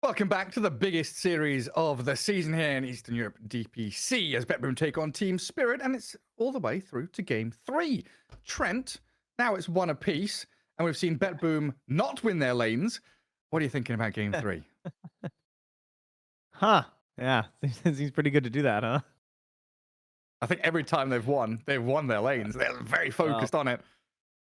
Welcome back to the biggest series of the season here in Eastern Europe, DPC, as BetBoom take on Team Spirit, and it's all the way through to Game 3. Trent, now it's one apiece, and we've seen BetBoom not win their lanes. What are you thinking about Game 3? Yeah, seems pretty good to do that, huh? I think every time they've won their lanes. They're very focused on it.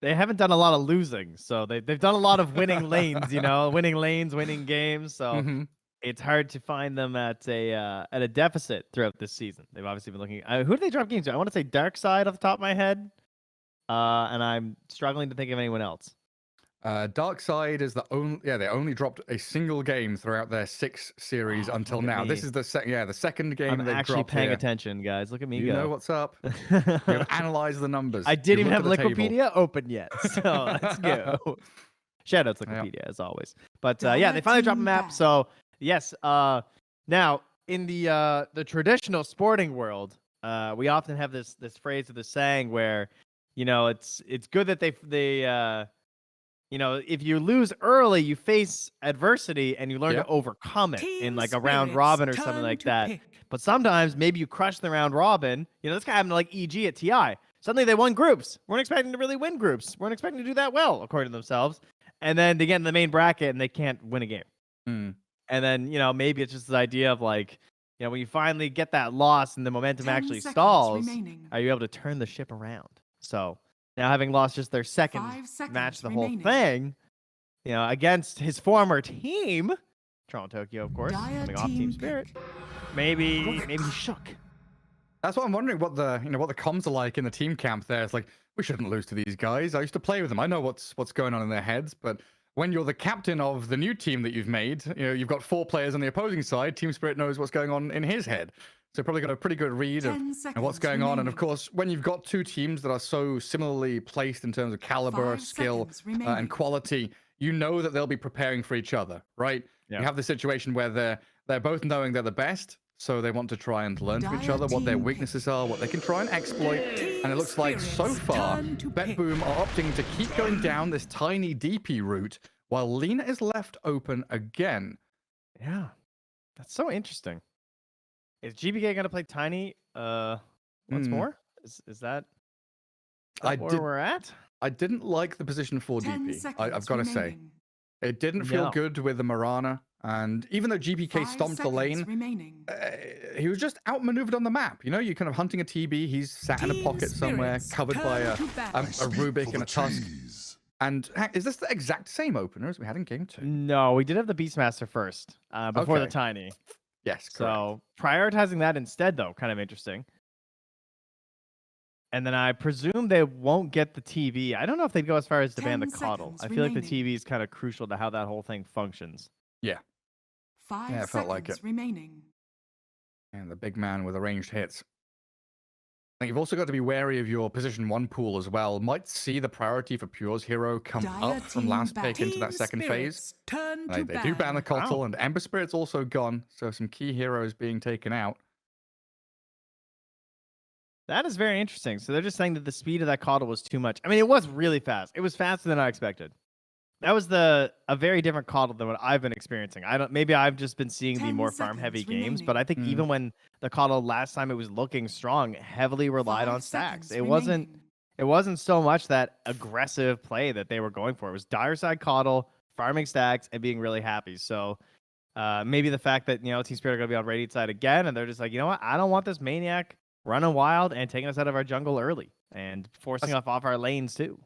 They haven't done a lot of losing, so they've done a lot of winning lanes, winning lanes, winning games. So it's hard to find them at a deficit throughout this season. They've obviously been looking. Who did they drop games to? I want to say Dark Side off the top of my head, and I'm struggling to think of anyone else. Dark Side is the only. Yeah, they only dropped a single game throughout their 6 series until now. This is the second game I'm they've actually dropped paying here. attention, guys. Look at me You go. know what's up. You've analyzed the numbers. I didn't even have Wikipedia Wikipedia open yet, so let's go. Shout out to Wikipedia as always. But yeah, they finally dropped a map. So yes, now in the traditional sporting world, we often have this phrase or this saying where, it's good that they if you lose early, you face adversity and you learn to overcome it in like a round robin or something like that. But sometimes maybe you crush the round robin. This guy happened to like EG at TI. Suddenly they won groups. Weren't expecting to really win groups. Weren't expecting to do that well, according to themselves. And then they get in the main bracket and they can't win a game. And then, maybe it's just this idea of like, when you finally get that loss and the momentum actually stalls, are you able to turn the ship around? So now having lost just their second match, the whole thing, against his former team, Toronto Tokyo, of course, coming off Team Spirit, maybe he shook. That's what I'm wondering. What the comms are like in the team camp. There, it's like, we shouldn't lose to these guys. I used to play with them. I know what's going on in their heads. But when you're the captain of the new team that you've made, you've got 4 players on the opposing side. Team Spirit knows what's going on in his head. So probably got a pretty good read of what's going on. And of course, when you've got 2 teams that are so similarly placed in terms of caliber, skill, and quality, you know that they'll be preparing for each other, right? Yeah. You have the situation where they're both knowing they're the best, so they want to try and learn from each other what their weaknesses are, what they can try and exploit. And it looks like so far, BetBoom are opting to keep going down this tiny DP route, while Lena is left open again. Yeah, that's so interesting. Is GBK going to play Tiny once more? Is that where we're at? I didn't like the position for DP. I've got to say. It didn't feel good with the Marana. And even though GBK stomped the lane, he was just outmaneuvered on the map. You're kind of hunting a TB. He's sat in a pocket somewhere, covered by a Rubik and a Tusk. And is this the exact same opener as we had in Game 2? No, we did have the Beastmaster first before the Tiny. Yes, correct. So prioritizing that instead, though, kind of interesting. And then I presume they won't get the TV. I don't know if they'd go as far as to ban the Coddle. I feel like the TV is kind of crucial to how that whole thing functions. Yeah. 5 it felt like it. remaining. And the big man with arranged hits. I think you've also got to be wary of your position 1 pool as well. Might see the priority for Pure's hero come up from last pick into that second phase. They do ban the Coddle, and Ember Spirit's also gone, so some key heroes being taken out. That is very interesting. So they're just saying that the speed of that Coddle was too much. I mean, it was really fast. It was faster than I expected. That was a very different Coddle than what I've been experiencing. Maybe I've just been seeing the more farm-heavy games, but I think even when the Coddle last time it was looking strong, heavily relied on stacks. It wasn't so much that aggressive play that they were going for. It was dire side Coddle, farming stacks, and being really happy. So maybe the fact that Team Spirit are going to be on Radiant side again, and they're just like, you know what? I don't want this maniac running wild and taking us out of our jungle early and forcing us off our lanes too.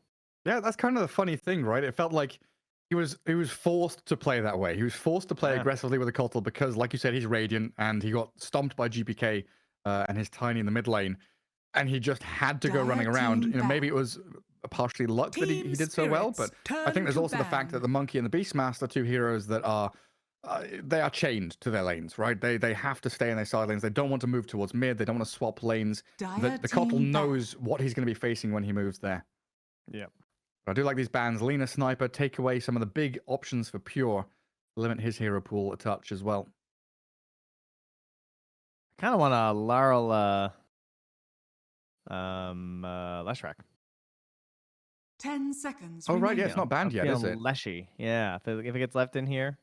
Yeah, that's kind of the funny thing, right? It felt like he was forced to play that way. He was forced to play aggressively with the Coddle because, like you said, he's Radiant and he got stomped by GPK and his Tiny in the mid lane, and he just had to go running around. Maybe it was partially luck that he did so well, but I think there's also the fact that the Monkey and the Beastmaster, 2 heroes that are they are chained to their lanes, right? They have to stay in their side lanes. They don't want to move towards mid. They don't want to swap lanes. The Coddle knows what he's going to be facing when he moves there. Yeah. I do like these bans. Lena Sniper, take away some of the big options for Pure. Limit his hero pool a touch as well. I kind of want a Laurel Leshrac. 10 seconds. Oh, right. Yeah, it's not banned yet, is it? Leshy. Yeah. If it gets left in here.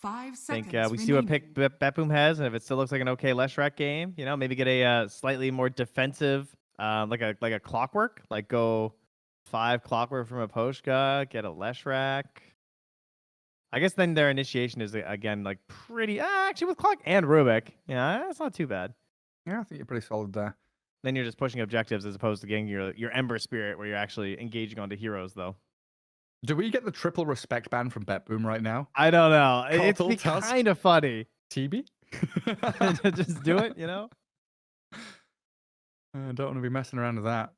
5 I think seconds we see what pick remaining. BetBoom has, and if it still looks like an okay Leshrac game, maybe get a slightly more defensive, like a clockwork, like go 5 clockwork from a Poshka, get a Leshrac. I guess then their initiation is again like pretty actually with clock and Rubik. Yeah, that's not too bad. Yeah, I think you're pretty solid there. Then you're just pushing objectives as opposed to getting your Ember Spirit where you're actually engaging onto heroes though. Do we get the triple respect ban from BetBoom right now? I don't know. It'd Kotal, be Tusk, kind of funny. TB? Just do it, I don't want to be messing around with that.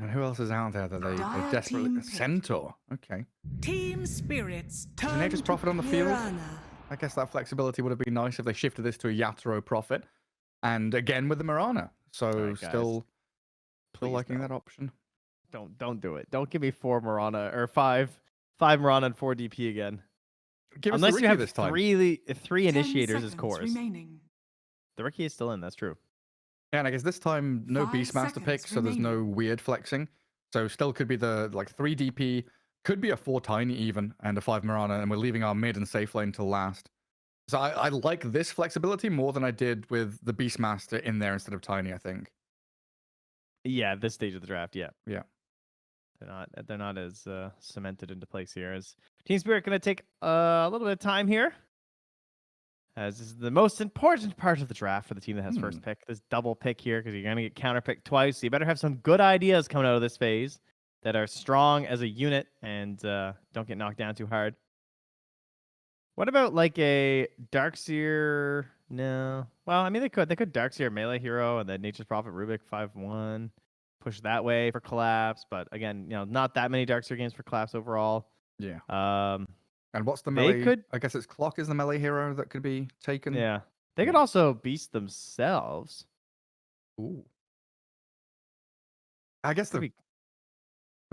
And who else is out there that they Dire desperately... team pick. Centaur. Okay. Team spirits turn Nature's to Prophet on the field? Piranha. I guess that flexibility would have been nice if they shifted this to a Yatoro Prophet. And again with the Mirana. So right, still Please liking no. that option. Don't do it. Don't give me 4 Mirana or 5 Mirana and 4 DP again. Give us Unless the you Riki have this time. three 10 initiators as seconds cores. remaining. The Riki is still in. That's true. Yeah, and I guess this time no 5 Beastmaster seconds pick, so there's no remaining. weird flexing. So still could be the 3 DP, could be a 4 Tiny even, and a 5 Mirana, and we're leaving our mid and safe lane till last. So I like this flexibility more than I did with the Beastmaster in there instead of Tiny, I think. Yeah, at this stage of the draft, yeah. Yeah. They're not as cemented into place here. As Team Spirit going to take a little bit of time here, as this is the most important part of the draft for the team that has first pick. This double pick here, because you're going to get counterpicked twice. So you better have some good ideas coming out of this phase that are strong as a unit and don't get knocked down too hard. What about like a Darkseer? No. Well, I mean, they could Darkseer melee hero and then Nature's Prophet Rubik 5/1. Push that way for collapse, but again, not that many Darkseer games for collapse overall. Yeah. And what's the they melee? could, I guess it's Clock is the melee hero that could be taken. yeah, they could also beast themselves. Ooh. I guess the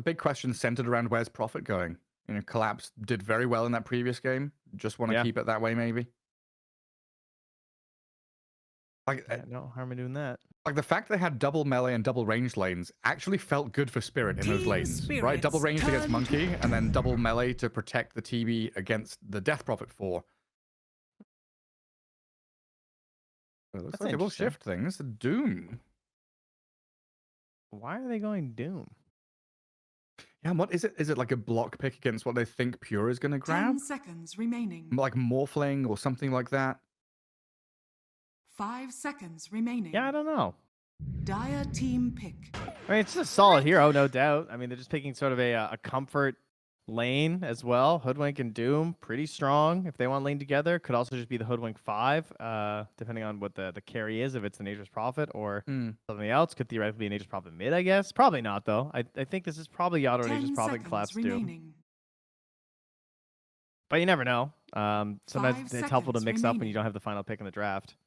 big question centered around where's Prophet going. Collapse did very well in that previous game. Just want to keep it that way, maybe. No harm in doing that. Like the fact they had double melee and double ranged lanes actually felt good for Spirit in those lanes, right? Double ranged against Monkey and then double melee to protect the TB against the Death Prophet 4. So it looks like it will shift things. Doom. Why are they going Doom? Yeah, what is it? Is it like a block pick against what they think Pure is going to grab? 10 seconds remaining. Like Morphling or something like that? 5 seconds remaining. Yeah, I don't know. Dire team pick. I mean, it's just a solid hero, no doubt. I mean, they're just picking sort of a comfort lane as well. Hoodwink and Doom, pretty strong if they want lane together. Could also just be the Hoodwink 5, depending on what the carry is, if it's the Nature's Prophet or something else. Could theoretically be a Nature's Prophet mid, I guess. Probably not, though. I think this is probably Yatoro Nature's Prophet collapse Doom. But you never know. Sometimes it's helpful to mix up when you don't have the final pick in the draft.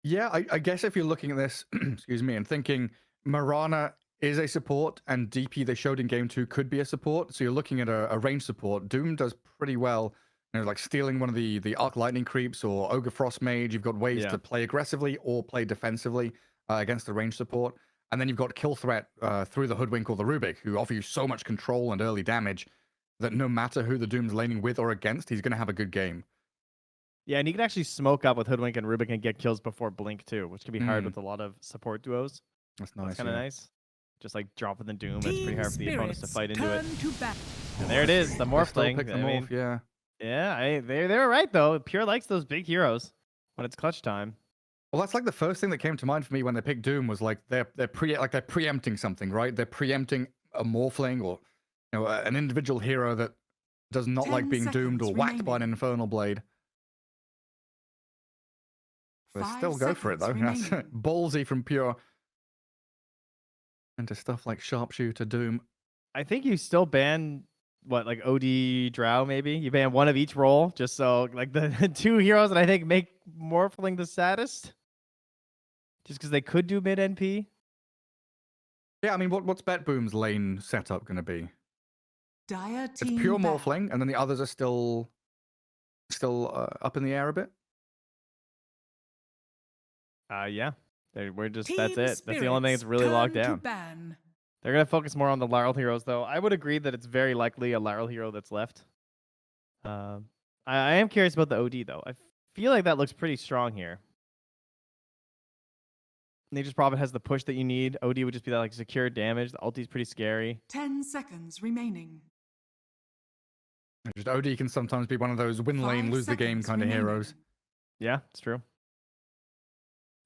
Yeah, I guess if you're looking at this, excuse me, and thinking Mirana is a support and DP they showed in game 2 could be a support, so you're looking at a range support. Doom does pretty well, like stealing one of the Arc Lightning creeps or Ogre Frost Mage. You've got ways to play aggressively or play defensively against the range support. And then you've got kill threat through the Hoodwink or the Rubik, who offer you so much control and early damage that no matter who the Doom's laning with or against, he's going to have a good game. Yeah, and you can actually smoke up with Hoodwink and Rubik and get kills before Blink too, which can be hard with a lot of support duos. That's nice. That's kind of nice. Just like dropping the Doom, it's pretty hard for the opponents to fight into it. To and there it is, the morph thing. Yeah. Yeah, they were right though. Pure likes those big heroes when it's clutch time. Well, that's like the first thing that came to mind for me when they picked Doom was like they're preempting something, right? They're preempting a morphling or an individual hero that does not like being doomed or whacked by an infernal blade. They still go for it though. That's ballsy from Pure. Into stuff like Sharpshooter, Doom. I think you still ban like OD Drow maybe. You ban one of each role just so like the 2 heroes that I think make Morphling the saddest. Just because they could do mid NP. Yeah, I mean, what's BetBoom's lane setup going to be? Dire it's pure Morphling, and then the others are still up in the air a bit. Yeah. We're just that's it. That's the only thing that's really locked down. They're going to focus more on the Laurel heroes, though. I would agree that it's very likely a Laurel hero that's left. I am curious about the OD, though. I feel like that looks pretty strong here. Nature's Prophet has the push that you need. OD would just be that like secure damage. The ulti's pretty scary. 10 seconds remaining. Just OD can sometimes be one of those win lane, 5 lose the game seconds kind of remaining. heroes. Yeah, it's true.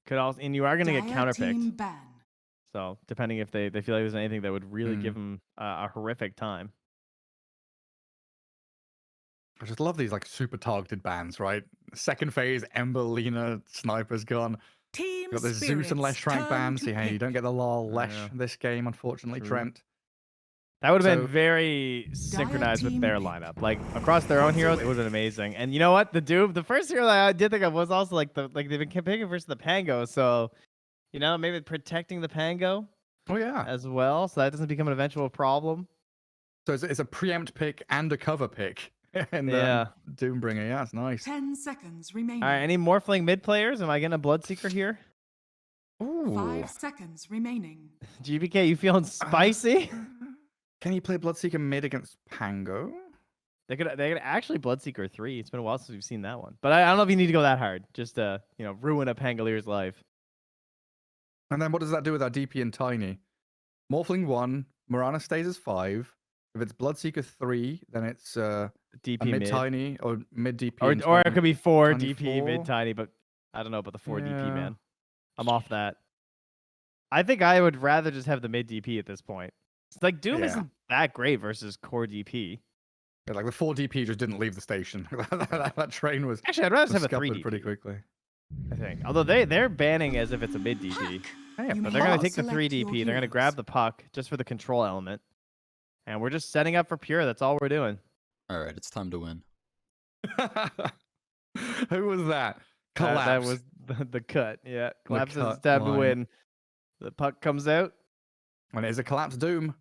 Could also, and you are going to get Dire team counterpicked. ban. So depending if they feel like there's anything that would really give them a horrific time. I just love these like super targeted bans, right? Second phase, Ember, Lina, Sniper's gone. Team Got the Zeus and Spirit's Lesh rank turn bans. to See, hey, you don't get the LOL Lesh Yeah. this game, unfortunately, True. Trent. That would have been So- very synchronized with team their pick. lineup. Like across their own heroes, it would have been amazing. And you know what? The Doom, the first hero that I did think of was also like they've been picking versus the Pango. So, you know, maybe protecting the Pango Oh, yeah. as well, so that doesn't become an eventual problem. So it's a preempt pick and a cover pick. And Yeah. Doombringer, yeah, it's nice. 10 seconds remaining. All right, any Morphling mid players? Am I getting a Bloodseeker here? Ooh. 5 seconds remaining. GBK, you feeling spicy? Can you play Bloodseeker mid against Pango? They could actually Bloodseeker 3. It's been a while since we've seen that one. But I don't know if you need to go that hard. Just ruin a Pangalier's life. And then what does that do with our DP and Tiny? Morphling 1, Morana stays as 5. If it's Bloodseeker 3, then it's a DP mid mid. Tiny or mid DP. Or and it Tiny. could be 4 Tiny DP 4. mid tiny, but I don't know about the 4 DP, Yeah. man. I'm off that. I think I would rather just have the mid DP at this point. It's like Doom Yeah. isn't that great versus core DP. Yeah, like the 4 DP just didn't leave the station. that train was Actually, I'd rather just have a 3 scuppered DP. pretty quickly. I think. Although they're banning as if it's a mid DP. Hey, You But may they're going now to take the 3 select your DP. They're going to grab heroes. the puck just for the control element. And we're just setting up for Pure. That's all we're doing. All right, it's time to win. Who was that? Collapse. That was the cut. Yeah. Collapse is cut stab to line. win. The puck comes out. When it is a collapse Doom.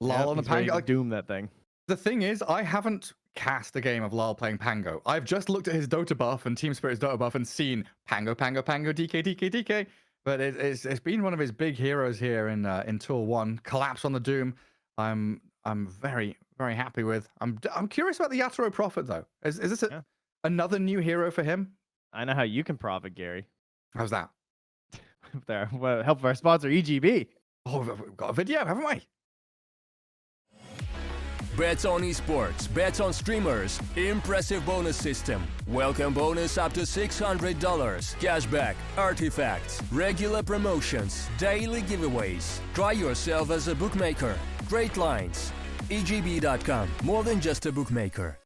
Yep, Lol on the he's ready Pango. to Like, doom that thing. the thing is, I haven't cast a game of Lol playing Pango. I've just looked at his Dota buff and Team Spirit's Dota buff and seen Pango, DK, DK, DK. But it's been one of his big heroes here in Tour 1. Collapse on the Doom. I'm very, very happy with. I'm curious about the Yatoro Prophet though. Is this Yeah. another new hero for him? I know how you can profit, Gary. How's that? There, well, help our sponsor EGB. Oh, we've got a video, haven't we? Bets on esports, bets on streamers, impressive bonus system. Welcome bonus up to $600, cashback, artifacts, regular promotions, daily giveaways. Try yourself as a bookmaker. Great lines. EGB.com, more than just a bookmaker.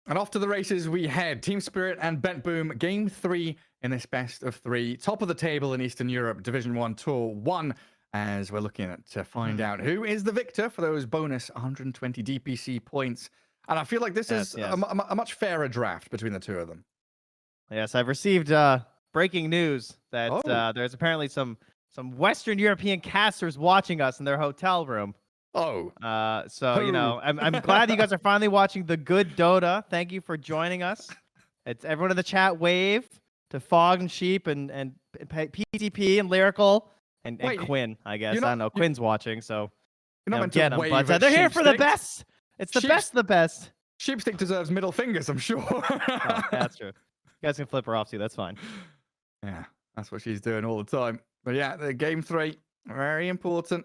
And off to the races we head. Team Spirit and BetBoom, Game 3 in this best of 3. Top of the table in Eastern Europe, Division 1, Tour 1, as we're looking to find out who is the victor for those bonus 120 DPC points. And I feel like this is Yes. a much fairer draft between the two of them. Yes, I've received breaking news that Oh. there's apparently some Western European casters watching us in their hotel room. Oh, So Who? I'm glad you guys are finally watching the good Dota. Thank you for joining us. It's everyone in the chat wave to Fog and Sheep and PTP and Lyrical and Wait, Quinn. I guess you're I not- don't know. Quinn's watching, so you're not meant get to 'em, wave but at they're here for the Sheepstick. best. It's the Sheeps- best of the best. Sheepstick deserves middle fingers, I'm sure. Oh, that's true. You guys can flip her off too. That's fine. Yeah, that's what she's doing all the time. But yeah, the Game 3, very important.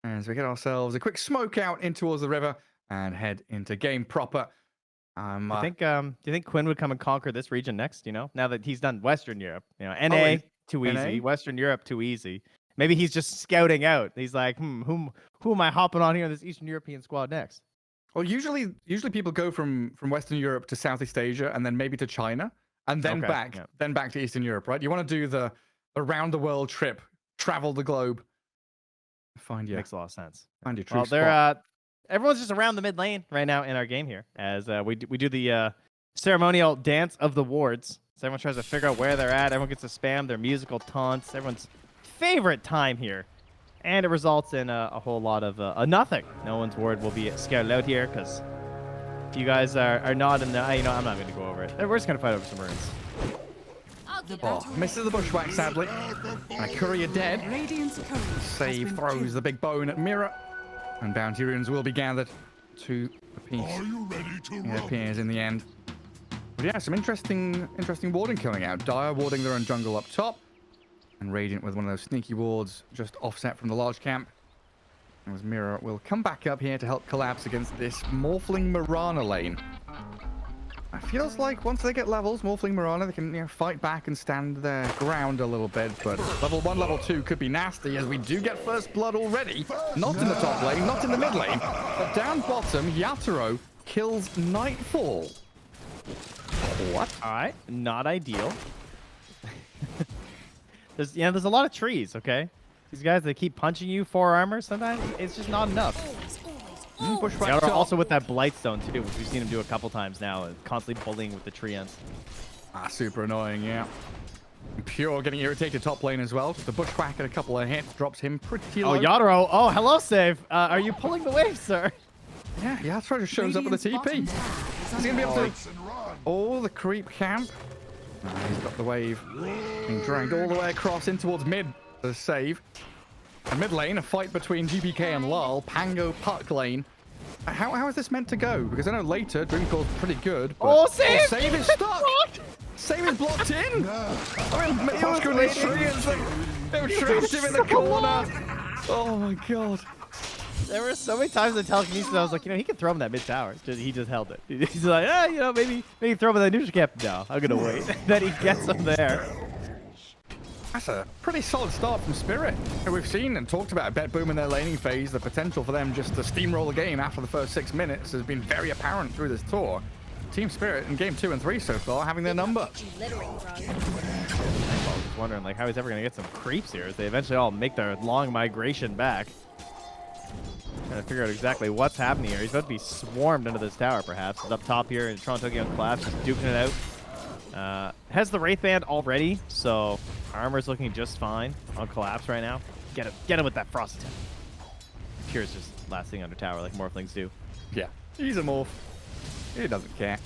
As we get ourselves a quick smoke out in towards the river and head into game proper. I think. Do you think Quinn would come and conquer this region next? Now that he's done Western Europe, NA he's- too NA? easy. Western Europe too easy. Maybe he's just scouting out. He's like, who am I hopping on here in this Eastern European squad next? Well, usually people go from Western Europe to Southeast Asia and then maybe to China and then Okay, back to Eastern Europe, right? You want to do the around the world trip, travel the globe, find your Makes a lot of sense. true Well, spot. everyone's just around the mid lane right now in our game here as we do the ceremonial dance of the wards. So everyone tries to figure out where they're at. Everyone gets to spam their musical taunts. Everyone's favorite time here. And it results in a whole lot of a nothing. No one's ward will be scouted out here because if you guys are not in the... I'm not going to go over it. We're just going to fight over some runes. The Oh, battle misses the bushwhack, sadly. And a courier dead. Radiant's courier has Save been throws killed. the big bone at Mirror. And bounty runes will be gathered to a piece. It appears in the end. But yeah, some interesting warding coming out. Dire warding their own jungle up top. And Radiant with one of those sneaky wards just offset from the large camp. As Mirror will come back up here to help collapse against this Morphling Mirana lane. It feels like once they get levels, Morphling Mirana, they can fight back and stand their ground a little bit. But level 1, level 2 could be nasty as we do get first blood already. Not in the top lane, not in the mid lane. But down bottom, Yatoro kills Nightfall. What? All right, not ideal. There's a lot of trees, okay? These guys, they keep punching you 4 armor sometimes. It's just not enough. Bushwhack top. Also with that Blightstone too, which we've seen him do a couple times now, constantly bullying with the tree ends. Super annoying, yeah. Pure getting irritated top lane as well. The bushwhack at a couple of hits drops him pretty low. Oh, Yatoro. Oh, hello, save. Are you pulling the wave, sir? Yeah, Yatoro just shows up with a TP. He's going to be able to... Oh, the creep camp. He's got the wave being dragged all the way across in towards mid. The save. And mid lane, a fight between GPK and Lal. Pango Puck lane. How is this meant to go? Because I know later Dreamcall's pretty good. But Oh, save! Save is stuck! Save is blocked in! I mean, Mikoshka and these trees, they were trapped him in the corner! Oh my god. There were so many times in telekinesis I was like, he can throw him that mid tower. He just held it. He's like, maybe throw him in that neutral camp. No, I'm gonna wait. Then he gets him there. That's a pretty solid start from Spirit. And we've seen and talked about BetBoom in their laning phase. The potential for them just to steamroll the game after the first 6 minutes has been very apparent through this tour. Team Spirit in game 2 and 3 so far having their number. I was wondering how he's ever gonna get some creeps here as they eventually all make their long migration back. Trying to figure out exactly what's happening here. He's about to be swarmed into this tower, perhaps. He's up top here in Toronto on Collapse, just duking it out. Has the Wraith Band already, so armor's looking just fine on Collapse right now. Get him with that Frost attack. Pure's just last thing under tower like Morphlings do. Yeah, he's a morph. He doesn't care.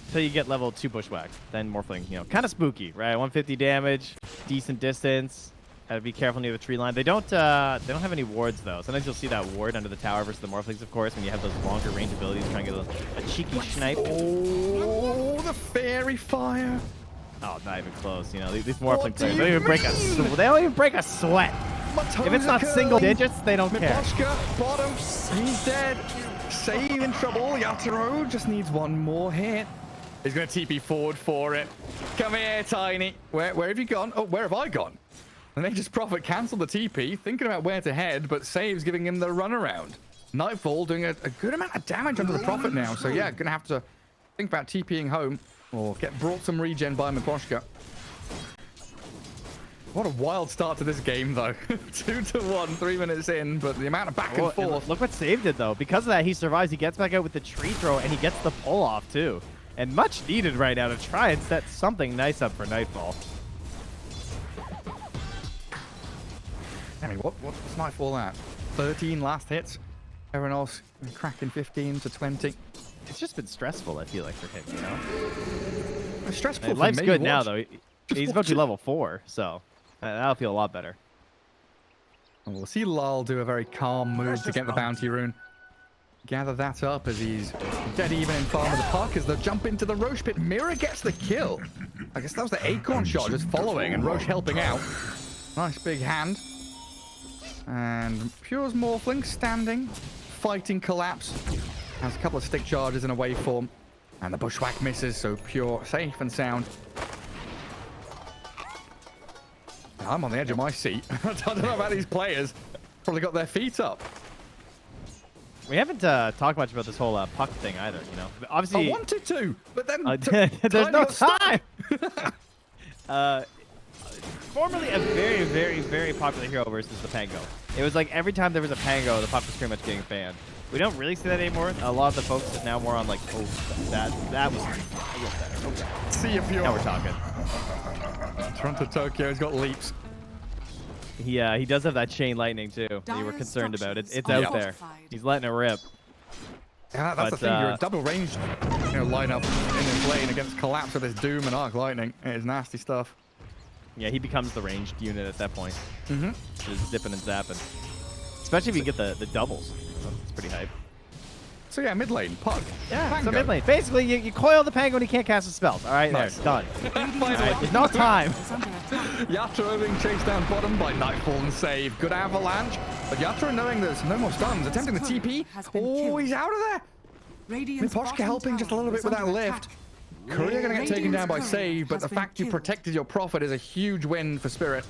Until you get level 2 Bushwhack, then Morphling, kind of spooky, right? 150 damage, decent distance. Gotta be careful near the tree line. They don't have any wards though. Sometimes you'll see that ward under the tower versus the Morphlings, of course, when you have those longer range abilities, trying to get a cheeky snipe. Oh, the fairy fire! Oh, not even close. These Morphling players don't even break a sweat. If it's not single digits, they don't care. Mikoshka, bottom, he's dead. Save in trouble. Yatoro just needs one more hit. He's gonna TP forward for it. Come here, Tiny. Where have you gone? Oh, where have I gone? And Nature's Prophet cancelled the TP, thinking about where to head, but Save's giving him the runaround. Nightfall doing a good amount of damage under the Prophet now, so yeah, gonna have to think about TPing home or get brought some regen by Mikoshka. What a wild start to this game, though. 2-1, 3 minutes in, but the amount of back and forth. Look what Save did, though. Because of that, he survives. He gets back out with the tree throw, and he gets the pull off, too. And much needed right now to try and set something nice up for Nightfall. I mean, what's Nightfall at? 13 last hits. Everyone else cracking 15 to 20. It's just been stressful, I feel like, for him, It's stressful for life's me. good now, though. He's about to be watch it. level 4, so that'll feel a lot better. And we'll see Lal do a very calm move to get the bounty rune. Gather that up as he's dead even in farm of the park as they jump into the Roche pit. Mirror gets the kill. I guess that was the Acorn shot just following and Roche helping out. Nice big hand. And Pure's Morphling standing, fighting Collapse. Has a couple of stick charges in a waveform. And the Bushwhack misses, so Pure safe and sound. I'm on the edge of my seat. I don't know about these players. Probably got their feet up. We haven't talked much about this whole puck thing either, But obviously, I wanted to, but then there's no time. Formerly a very, very, very popular hero versus the Pango. It was like every time there was a Pango, the puck was pretty much getting banned. We don't really see that anymore. A lot of the focus is now more on that was a little better. Okay. See you, Pure. Now we're talking. Toronto Tokyo's got leaps. He does have that chain lightning too that you were concerned about. It's Dire out there. structures He's letting it rip. Yeah, that's the thing. You're a double ranged, lineup in this lane against Collapse with his Doom and Arc Lightning. It is nasty stuff. Yeah, he becomes the ranged unit at that point. Mm-hmm. Just zipping and zapping. Especially if you get the doubles. It's pretty hype. So yeah, mid lane, Pug. Yeah, Pango. so mid lane. Basically, you coil the Pango and he can't cast his spells. All right, Nice. there, done. All right, there's no time. Is under attack. Yatoro being chased down bottom by Nightfall and Save. Good avalanche. But Yatoro knowing there's no more stuns, attempting the TP. Oh, he's out of there. Radiant's Miposhka bottom helping just a little tower bit with is that under lift. attack. Courier going to get taken down by Radiant's Save, but courier the has been fact you killed. protected your Prophet is a huge win for Spirit.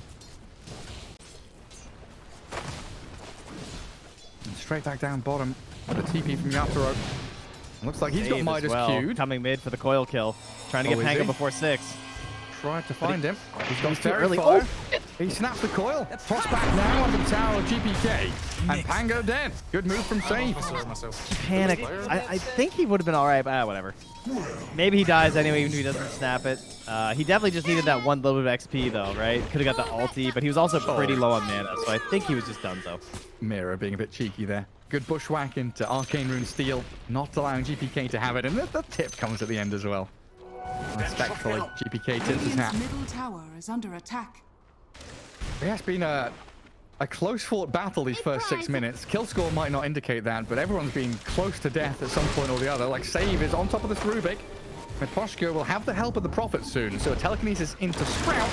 And straight back down bottom with the TP from Yatoro. Looks like he's got Save as Midas well, queued. coming mid for the coil kill. Trying to Oh, get is Pango he? before 6. Tried to find him. He's got he's too very early. far. Oh, He snaps the coil. Toss back now on the tower of GPK. And Pango dead. Good move from Save. Panic. I think he would have been all right, but whatever. Maybe he dies anyway, even if he doesn't snap it. He definitely just needed that one little bit of XP, though, right? Could have got the ulti, but he was also pretty low on mana, so I think he was just done, though. Mirror being a bit cheeky there. Good bushwhack into Arcane Rune Steel, not allowing GPK to have it. And the tip comes at the end as well. Respectfully, GPK tips his hat. Radiant's middle tower is under attack. It has been a close fought battle these first 6 minutes. Kill score might not indicate that, but everyone's been close to death at some point or the other. Like Save is on top of this Rubik. Miposhka will have the help of the Prophet soon, so a telekinesis into Sprout.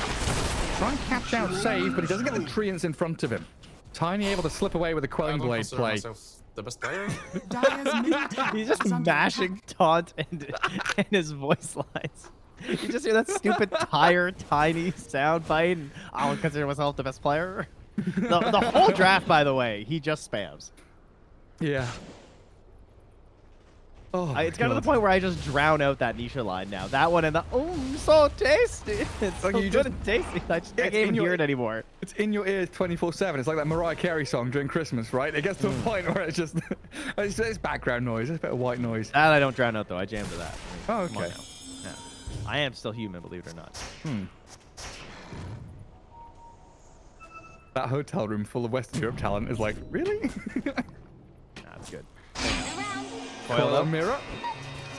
Try and catch out Save, but he doesn't get the treants in front of him. Tiny able to slip away with a Quelling Blade play. The best player? Dire's middle tower He's just is under mashing attack. taunt and his voice lines. You just hear that stupid tiny sound bite, and I would consider myself the best player. The whole draft, by the way, he just spams. Yeah. Oh, It's gotten to the point where I just drown out that Nisha line now. That one and the so tasty. It's so Like, you good just- and tasty. I it's can't in even your- hear it anymore. It's in your ears 24/7. It's like that Mariah Carey song during Christmas, right? It gets to a point where it's just it's background noise. It's a bit of white noise. That I don't drown out though. I jam to that. Oh, Come on okay. now. Yeah. I am still human, believe it or not. That hotel room full of Western Europe talent is like, really? That's good. Around. Coil on Mirror.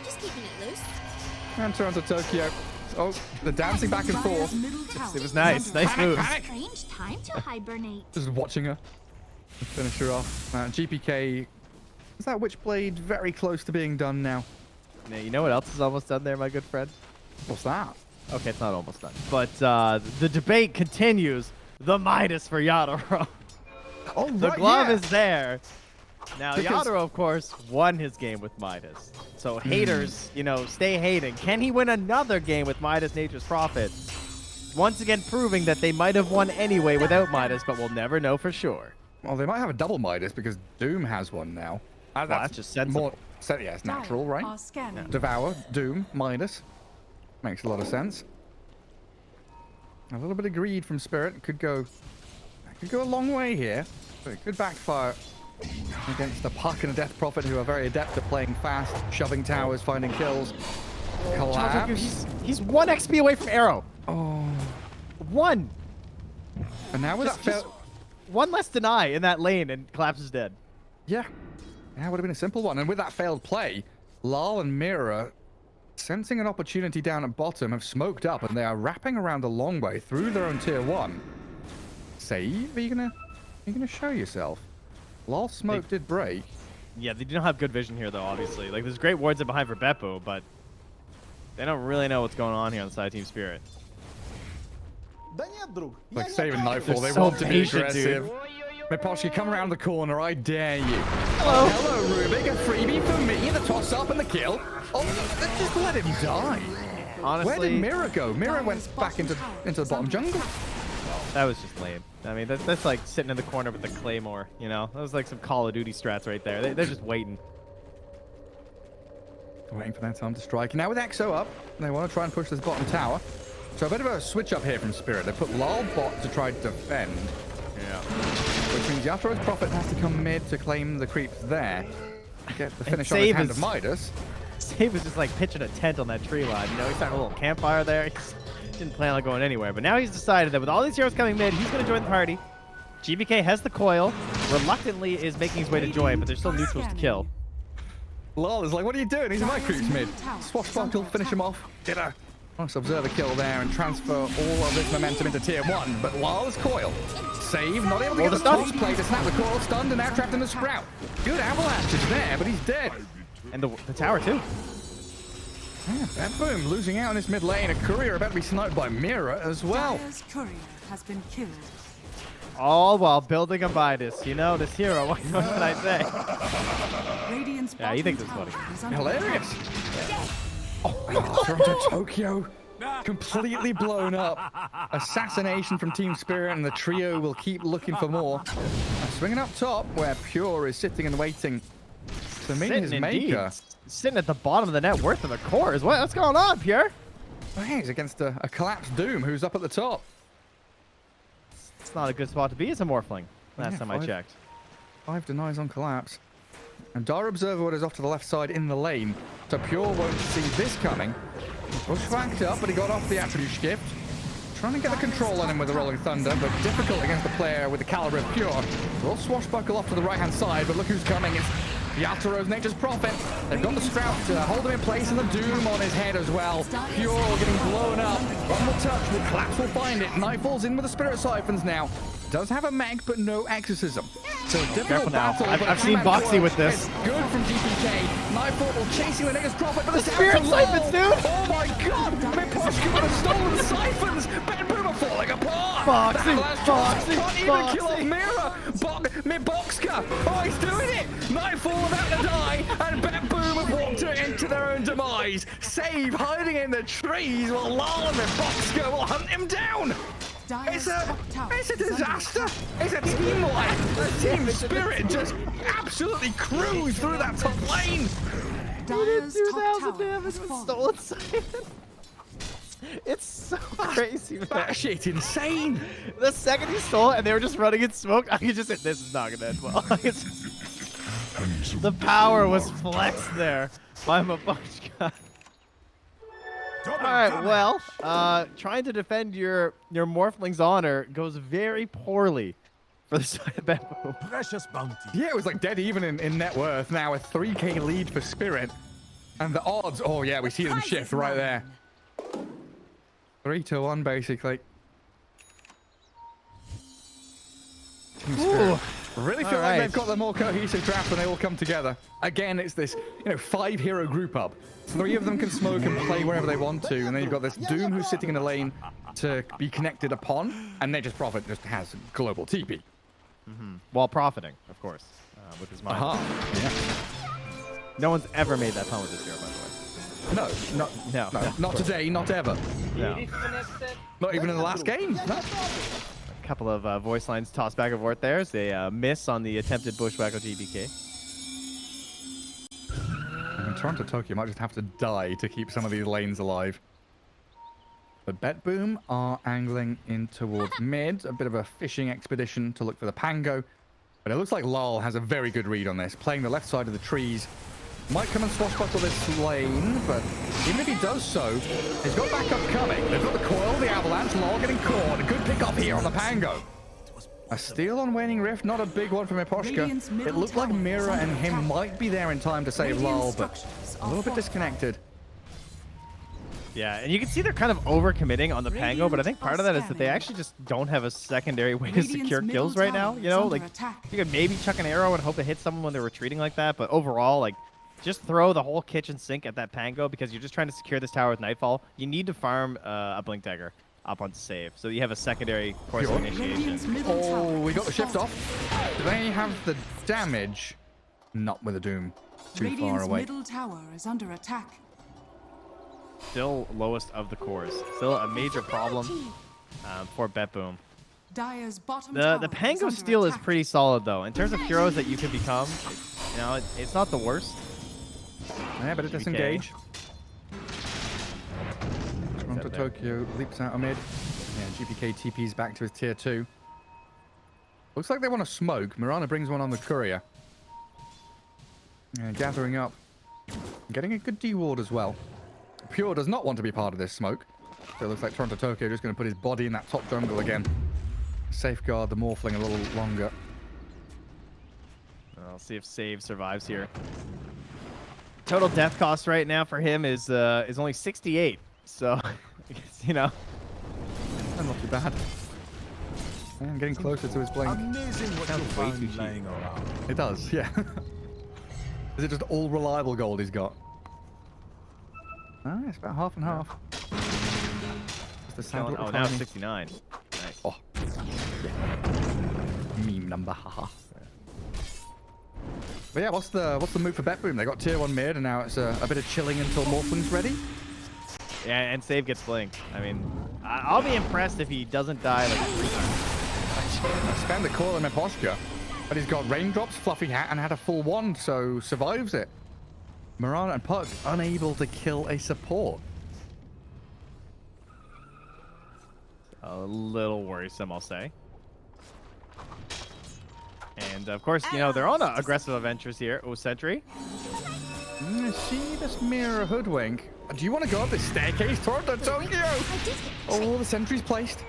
Just keeping it loose. And Toronto, Tokyo. Oh, the dancing back and Dire's forth. middle tower It was is nice. under Nice move. Strange time to hibernate. Just watching her. Finish her off. GPK. Is that Witchblade very close to being done now? Now, you know what else is almost done there, my good friend? What's that? Okay, it's not almost done. But the debate continues. The Midas for Yatoro. Oh, The right, glove yeah. is there. Now, Because- Yatoro, of course, won his game with Midas. So haters, stay hating. Can he win another game with Midas, Nature's Prophet? Once again proving that they might have won anyway without Midas, but we'll never know for sure. Well, they might have a double Midas because Doom has one now. That's just sensible. Yeah, it's natural, Dire right? are scanning. Devour, Doom, Midas. Makes a lot of sense. A little bit of greed from Spirit could go a long way here. But it could backfire against the Puck and a Death Prophet who are very adept at playing fast, shoving towers, finding kills. Collapse. He's 1 XP away from Arrow. Oh. 1. And now with that Just fail... 1 less deny in that lane, and Collapse is dead. Yeah. Yeah, would have been a simple one. And with that failed play, Lal and Mira, sensing an opportunity down at bottom, have smoked up and they are wrapping around the long way through their own tier 1. Save? Are you gonna show yourself? Lal smoke did break. Yeah, they don't have good vision here, though, obviously. Like, there's great wards in behind for BetBoom, but they don't really know what's going on here on the side of Team Spirit. Like saving Nightfall, They're they so want to be patient, aggressive. dude. Miposhka, come around the corner, I dare you. Hello. Hello, Rubik, a freebie for me, the toss up and the kill. Oh, just let him die. Honestly, Where did Mira go? Mira went back into the bottom jungle. that was just lame. I mean, that's like sitting in the corner with the Claymore, That was like some Call of Duty strats right there. They're just waiting. Waiting for their time to strike. And now with Exo up, they want to try and push this bottom tower. So a bit of a switch up here from Spirit. They put Lal bot to try to defend, Yeah. which means Yatoro's Prophet has to come mid to claim the creeps there. Get the finish on his Save hand is- of Midas. Save was just like pitching a tent on that tree line. He's starting a little campfire there. He didn't plan on going anywhere. But now he's decided that with all these heroes coming mid, he's going to join the party. GBK has the coil. Reluctantly is making his way to join, but there's still neutrals to kill. Lol is like, what are you doing? He's in my creeps mid. Swashbuckle, finish him off. Ditto. Nice observer kill there and transfer all of this momentum into tier 1. But Lol is coiled. Save, not able to get the toss play to snap the coil, stunned and now trapped in the sprout. Good avalanche is there, but he's dead. And the tower too. Yeah, BetBoom losing out in this mid lane. A courier about to be sniped by Mira as well. Dire's courier has been killed. All while building a Midas. You know, this hero, what can I say? Radiant's Yeah, you think this bottom is tower funny. is under Hilarious. attack. Oh, Toronto Tokyo completely blown up. Assassination from Team Spirit, and the trio will keep looking for more. And swinging up top, where Pure is sitting and waiting to meet his maker. Sitting at the bottom of the net worth of the cores. What's going on, Pure? Oh, hey, he's against a collapsed Doom, who's up at the top. It's not a good spot to be as a Morphling. Last time I checked. 5 denies on collapse. And Dire Observer is off to the left side in the lane, so Pure won't see this coming. Bushwhacked up, but he got off the attribute shift. Trying to get the control on him with the Rolling Thunder, but difficult against the player with the caliber of Pure. Will swashbuckle off to the right-hand side, but look who's coming. It's Yaltaro's Nature's Prophet. They've got the Sprout to hold him in place, and the Doom on his head as well. Pure getting blown up. One more touch, will collapse will find it. Nightfall's in with the Spirit Siphons now. Does have a mech, but no exorcism. So difficult battle. I've seen Boxy with this. It's good from DPK. Nightfall chasing the Nature's Prophet, but The Spirit Siphons, dude! Oh my god! Miposhka with the stolen siphons! BetBoom are falling apart! Foxy! Can't even kill off Mira! Miboxka! Oh, he's doing it! Nightfall about to die, and BetBoom have walked into their own demise. Save hiding in the trees while Lal and Miboxka will hunt him down! Dire's top tower It's a is under disaster! attack. It's a team life! The team spirit just absolutely cruised through that top lane! Dire's top 2,000 tower damage has with fallen. stolen siphon. It's so crazy, man. That shit insane! The second he stole it and they were just running in smoke, I could just say, this is not gonna end well. The power was flexed there by Mabochka. Alright, well, trying to defend your Morphling's honor goes very poorly for the side of BetBoom. Precious bounty. Yeah, it was like dead even in net worth. Now a 3k lead for Spirit. And the odds, oh yeah, we see them shift right there. 3-1 basically. Team Spirit. Really feel like they've got the more cohesive draft when they all come together. Again, it's this, 5-hero group up. 3 of them can smoke and play wherever they want to, and then you've got this Doom who's sitting in the lane to be connected upon, and Nature's Prophet just has global TP. While profiting, of course, with his mind. Yeah. No one's ever made that pun with this hero, by the way. No, not today, not ever. No. Not even in the last game. No. A couple of voice lines tossed back and forth there as they miss on the attempted bushwhack of GBK. I mean, Toronto Tokyo might just have to die to keep some of these lanes alive. But BetBoom are angling in towards mid. A bit of a fishing expedition to look for the Pango. But it looks like Lal has a very good read on this. Playing the left side of the trees. Might come and swashbuckle this lane, but even if he does so, he's got backup coming. They've got the coil, the avalanche, Lal getting caught. A good pick up here on the Pango. A steal on Waning Rift, not a big one from Miposhka. It looked like Mira and him might be there in time to save Lal, but a little bit disconnected. Yeah, and you can see they're kind of overcommitting on the Pango, but I think part of that is that they actually just don't have a secondary way to secure kills right now. You know, like you could maybe chuck an arrow and hope to hit someone when they're retreating like that, but overall, like, just throw the whole kitchen sink at that Pango because you're just trying to secure this tower with Nightfall. You need to farm a Blink Dagger up on save, so you have a secondary course of initiation. Oh, we got the shift off. Do they have the damage? Not with the Doom. Too far away. Middle tower is under attack. Still lowest of the cores. Still a major problem for BetBoom. Dire's bottom The tower Pango is steal under is attack. pretty solid though. In terms of heroes that you can become, it's not the worst. Yeah, but it disengage. Toronto Tokyo leaps out of mid. Yeah, GPK TP's back to his tier 2. Looks like they want to smoke. Mirana brings one on the courier. Yeah, gathering up. Getting a good D-ward as well. Pure does not want to be part of this smoke. So it looks like Toronto Tokyo just going to put his body in that top jungle again. Safeguard the Morphling a little longer. I'll see if Save survives here. Total death cost right now for him is only 68. So, I guess, you know. That's not too bad. And getting closer to his blink. Amazing what Sounds you way find too cheap. lying around. It does, yeah. Is it just all reliable gold he's got? It's about half and half. Just a sample Oh, now it's 69. Nice. Oh. Yeah. Meme number, haha. But yeah, what's the move for BetBoom? They got tier 1 mid, and now it's a bit of chilling until Morphling's ready. Yeah, and save gets blink. I mean, I'll be impressed if he doesn't die like 3 times. Spam the coil in my posture. But he's got raindrops, fluffy hat, and had a full wand, so survives it. Mirana and Pug unable to kill a support. A little worrisome, I'll say. And of course, you know, they're on aggressive adventures here. Oh, Sentry. See this mirror hoodwink. Do you want to go up this staircase toward the Tokyo? Oh, the sentry's placed.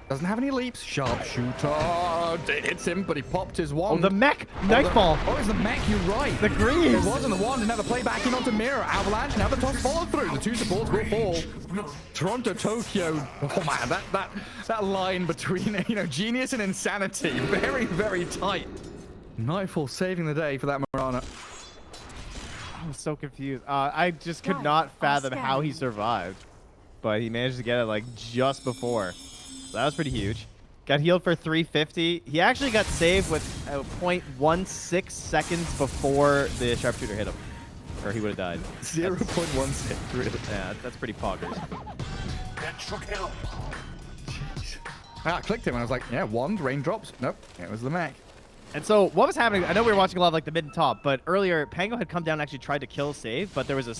Doesn't have any leaps. Sharpshooter. It hits him, but he popped his wand. Oh, the mech! Nightfall! Oh, it's the mech, you're right. The green! It wasn't the wand, and now the play back in onto Mirror. Avalanche, now the toss follow through. The 2 supports will fall. Toronto, Tokyo. Oh man, that line between, you know, genius and insanity. Very, very tight. Nightfall saving the day for that Mirana. I'm so confused. I just could not fathom how he survived. But he managed to get it like just before. So that was pretty huge. Got healed for 350. He actually got saved with 0.16 seconds before the sharpshooter hit him. Or he would have died. 0.16, really. Yeah, that's pretty poggers. Jeez. I clicked him and I was like, yeah, wand, raindrops. Nope, it was the mech. And so what was happening, I know we were watching a lot of like the mid and top, but earlier Pango had come down and actually tried to kill Save, but there was a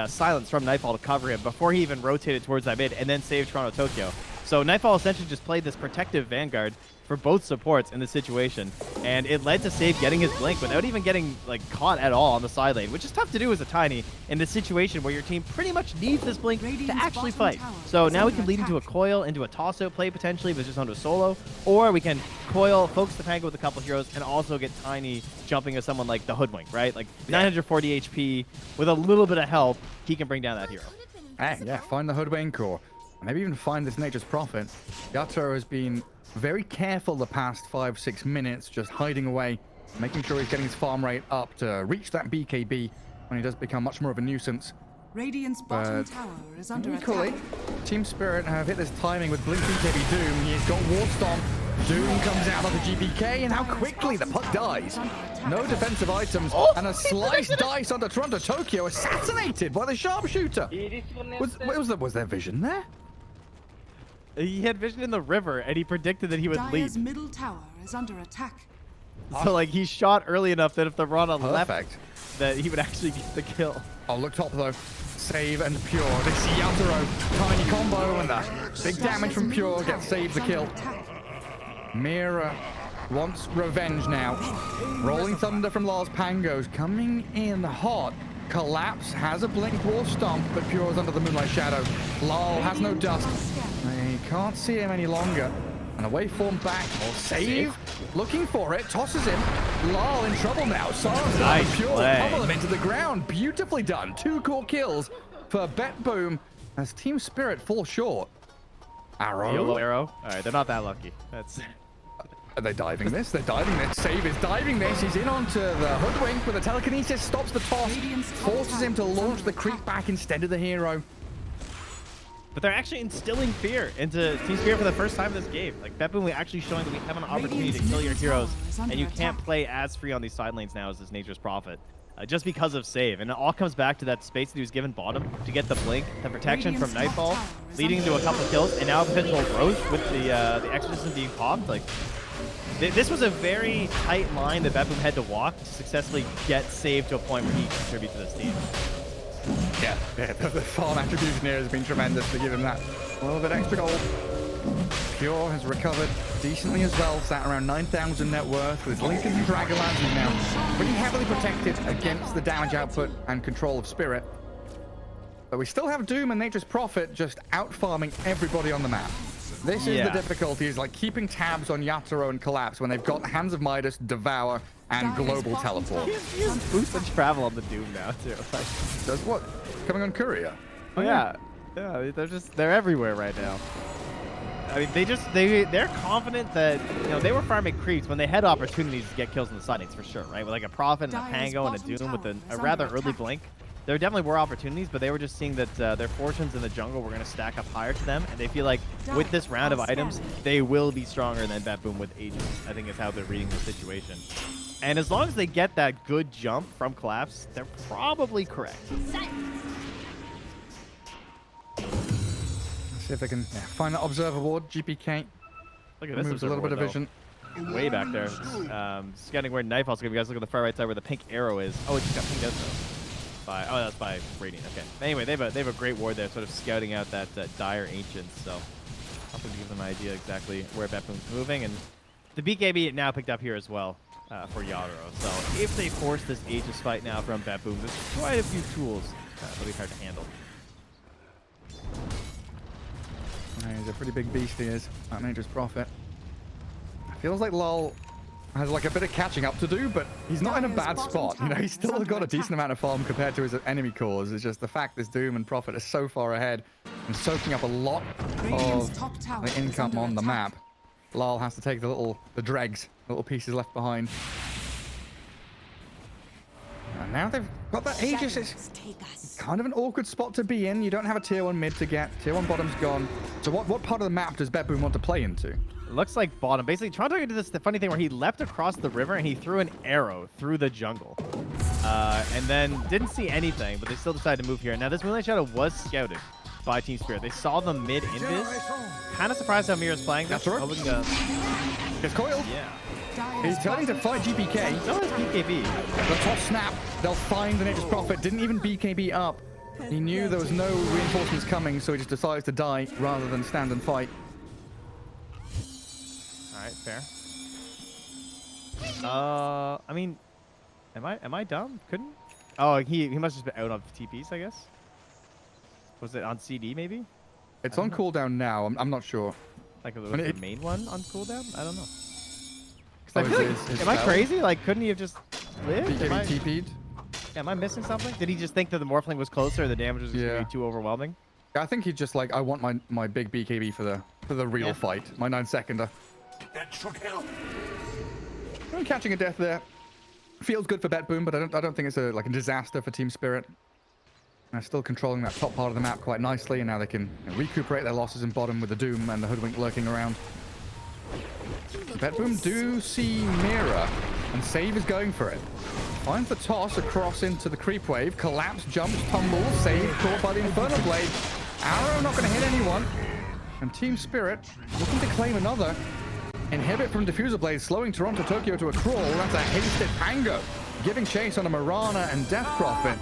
silence from Nightfall to cover him before he even rotated towards that mid and then saved Toronto Tokyo. So Nightfall essentially just played this protective Vanguard for both supports in this situation, and it led to Save getting his blink without even getting like caught at all on the side lane, which is tough to do as a Tiny in this situation where your team pretty much needs this blink to actually fight. So now we can lead into a coil, into a toss-out play potentially if it's just onto a solo, or we can coil, focus the Pango with a couple heroes, and also get Tiny jumping as someone like the Hoodwink, right? Like 940 HP with a little bit of help, he can bring down that hero. Hey, yeah, find the Hoodwink or maybe even find this Nature's Prophet. Yato has been very careful the past 5-6 minutes, just hiding away, making sure he's getting his farm rate up to reach that BKB when he does become much more of a nuisance. Radiant's bottom tower is under Equally, attack. Team Spirit have hit this timing with Blink BKB Doom. He's got War Stomp. Doom comes out of the GPK, and how quickly the puck dies. No defensive items, and a sliced dice onto Toronto Tokyo, assassinated by the sharpshooter. Was there vision there? He had vision in the river, and he predicted that he would lead. Dire's middle tower is under attack. So like he shot early enough that if the Rana left, Perfect. that he would actually get the kill. Oh, look top though. Save and Pure. They see Yatoro. Tiny combo and that big damage from Pure gets saved the kill. Mira wants revenge now. Rolling Thunder from Lars Pangos coming in hot. Collapse has a blink War Stomp, but Pure is under the Moonlight Shadow. Lal has no dust. They can't see him any longer. And a waveform back. Save. Looking for it. Tosses him. Lal in trouble now. Sarah's Nice Pure play. pummel him into the ground. Beautifully done. 2 core kills for BetBoom as Team Spirit fall short. Arrow. Yellow arrow. All right, they're not that lucky. That's. Are they diving this? They're diving this. Save is diving this. He's in onto the Hoodwink with the telekinesis. Stops the toss. Forces him to launch the creep back instead of the hero. But they're actually instilling fear into Team Spirit for the first time in this game. Like BetBoom actually showing that we have an opportunity to kill your heroes, and you can't play as free on these side lanes now as this Nature's Prophet, just because of save. And it all comes back to that space that he was given bottom to get the blink, the protection from Nightfall, leading to a couple kills, and now a potential roach with the Exorcism being popped. Like this was a very tight line that BetBoom had to walk to successfully get saved to a point where he can contribute to this team. Yeah, the farm attribution here has been tremendous to give him that a little bit extra gold. Pure has recovered decently as well, sat around 9,000 net worth with Lincoln and Dragonlance. He's now pretty heavily protected against the damage output and control of Spirit. But we still have Doom and Nature's Prophet just out-farming everybody on the map. This is the difficulty, is like keeping tabs on Yatoro and Collapse when they've got Hands of Midas, Devour, and Global Teleport. He has boost and travel on the Doom now too. Like, Does what? Coming on Courier? oh yeah, they're everywhere right now. I mean, they're confident that they were farming creeps when they had opportunities to get kills in the sightings for sure, right? With like a Prophet and a Pango and a Doom with a rather early blink. There definitely were opportunities, but they were just seeing that their fortunes in the jungle were going to stack up higher to them, and they feel like with this round of items, they will be stronger than BetBoom with Aegis. I think is how they're reading the situation. And as long as they get that good jump from Collapse, they're probably correct. Let's see if they can find that Observer Ward. GPK Look at this. moves a little bit of vision. Way back there. Scanning where Knife also. If you guys look at the far right side where the pink arrow is. Oh, it just got pinged out though. That's by Radiant. Okay. But anyway, they have a great ward there, sort of scouting out that dire ancient. So hoping to give them an idea exactly where BetBoom's moving, and the BKB now picked up here as well for Yatoro. So if they force this Aegis fight now from BetBoom, there's quite a few tools that'll be hard to handle. He's a pretty big beast, he is. That Nature's Prophet. Feels like LOL has like a bit of catching up to do, but he's not in a bad spot. He's still got a decent amount of farm compared to his enemy cores. It's just the fact this Doom and Prophet are so far ahead and soaking up a lot of the income on the map. LOL has to take the dregs, little pieces left behind. And now they've got that Aegis. It's kind of an awkward spot to be in. You don't have a tier 1 mid to get. Tier 1 bottom's gone. So what part of the map does BetBoom want to play into? It looks like bottom. Basically, Toronto did the funny thing where he leapt across the river and he threw an arrow through the jungle. And then didn't see anything, but they still decided to move here. Now, this Moonlight Shadow was scouted by Team Spirit. They saw the mid invis. Kind of surprised how Mira's playing this. That's right. Gets coiled. Yeah. He's turning to fight GPK. So is BKB. The top snap. They'll find the Nature's Prophet. Didn't even BKB up. He knew there was no reinforcements coming, so he just decides to die rather than stand and fight. All right, fair. I mean, am I dumb? Couldn't? Oh, he must have just been out of TPs, I guess. Was it on CD maybe? It's on cooldown now. I'm not sure. Like was the main one on cooldown? I don't know. Oh, I feel like, am I crazy? Like, couldn't he have just lived? BKB TP'd? Am I missing something? Did he just think that the Morphling was closer, the damage was going to be too overwhelming? I think he just like, I want my big BKB for the real fight, my 9-seconder. That should help. I'm catching a death there. Feels good for BetBoom, but I don't think it's a disaster for Team Spirit. They're still controlling that top part of the map quite nicely, and now they can recuperate their losses in bottom with the Doom and the Hoodwink lurking around. BetBoom do see Mira, and Save is going for it. Finds the toss across into the creep wave. Collapse, jumps, tumbles. Save caught by the Infernal Blade. Arrow not going to hit anyone. And Team Spirit looking to claim another. Inhibit from Diffuser Blade, slowing Toronto Tokyo to a crawl. That's a hasted Pango, giving chase on a Mirana and Death Prophet.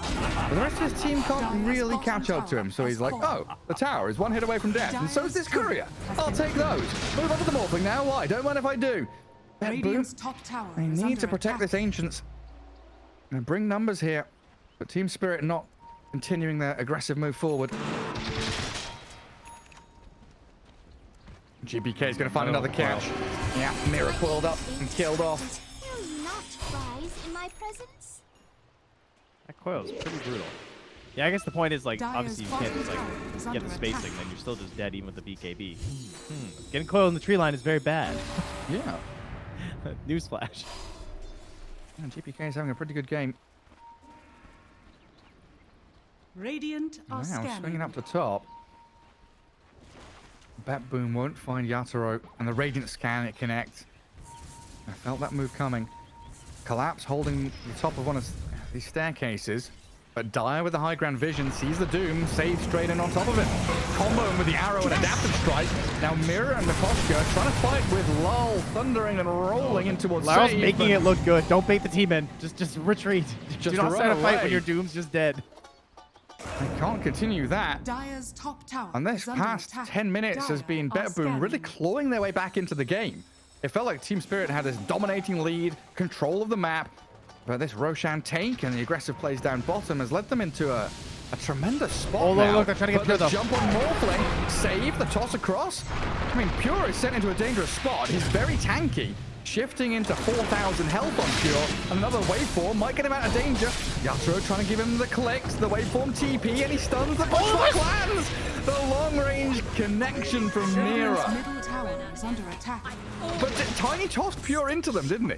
But the rest of his team can't really catch up to him, so he's like, oh, the tower is one hit away from death, and so is this courier. I'll take those. Move on to the Morphling now. Why? Don't mind if I do. BetBoom, they need to protect this Ancients and bring numbers here, but Team Spirit not continuing their aggressive move forward. GBK is going to find another catch. Yeah, Mira coiled up and killed off. Will not rise in my presence. That coil is pretty brutal. Yeah, I guess the point is, like, obviously you can't just, like, get the spacing, then you're still just dead even with the BKB. Getting coiled in the tree line is very bad. Yeah. Newsflash. And GPK is having a pretty good game. Radiant are Now, scanning. swinging up the top. BetBoom won't find Yatoro, and the Radiant scan, it connects. I felt that move coming. Collapse holding the top of one of these staircases, but Dire with the high ground vision sees the Doom, saves straight in on top of it. Combo him with the arrow and adaptive strike. Now Mira and Nikoshka trying to fight with Lull, thundering and rolling in towards Laro's Save, making it look good. Don't bait the team in. Just retreat. Just Do not run start a fight when away. your Doom's just dead. They can't continue that. Dire's top tower And this is under past attack. 10 minutes has been Dire are BetBoom really scanning. clawing their way back into the game. It felt like Team Spirit had this dominating lead, control of the map, but this Roshan tank and the aggressive plays down bottom has led them into a A tremendous spot Oh, now. look, they're trying to get but Pure, the though. jump on Morphling, save, the toss across. I mean, Pure is sent into a dangerous spot. He's very tanky. Shifting into 4,000 health on Pure. Another waveform might get him out of danger. Yatoro trying to give him the clicks, the waveform TP, and he stuns the Bushwhack lands. The long-range connection from Radiant's Mira. middle tower is under attack. But Tiny tossed Pure into them, didn't he?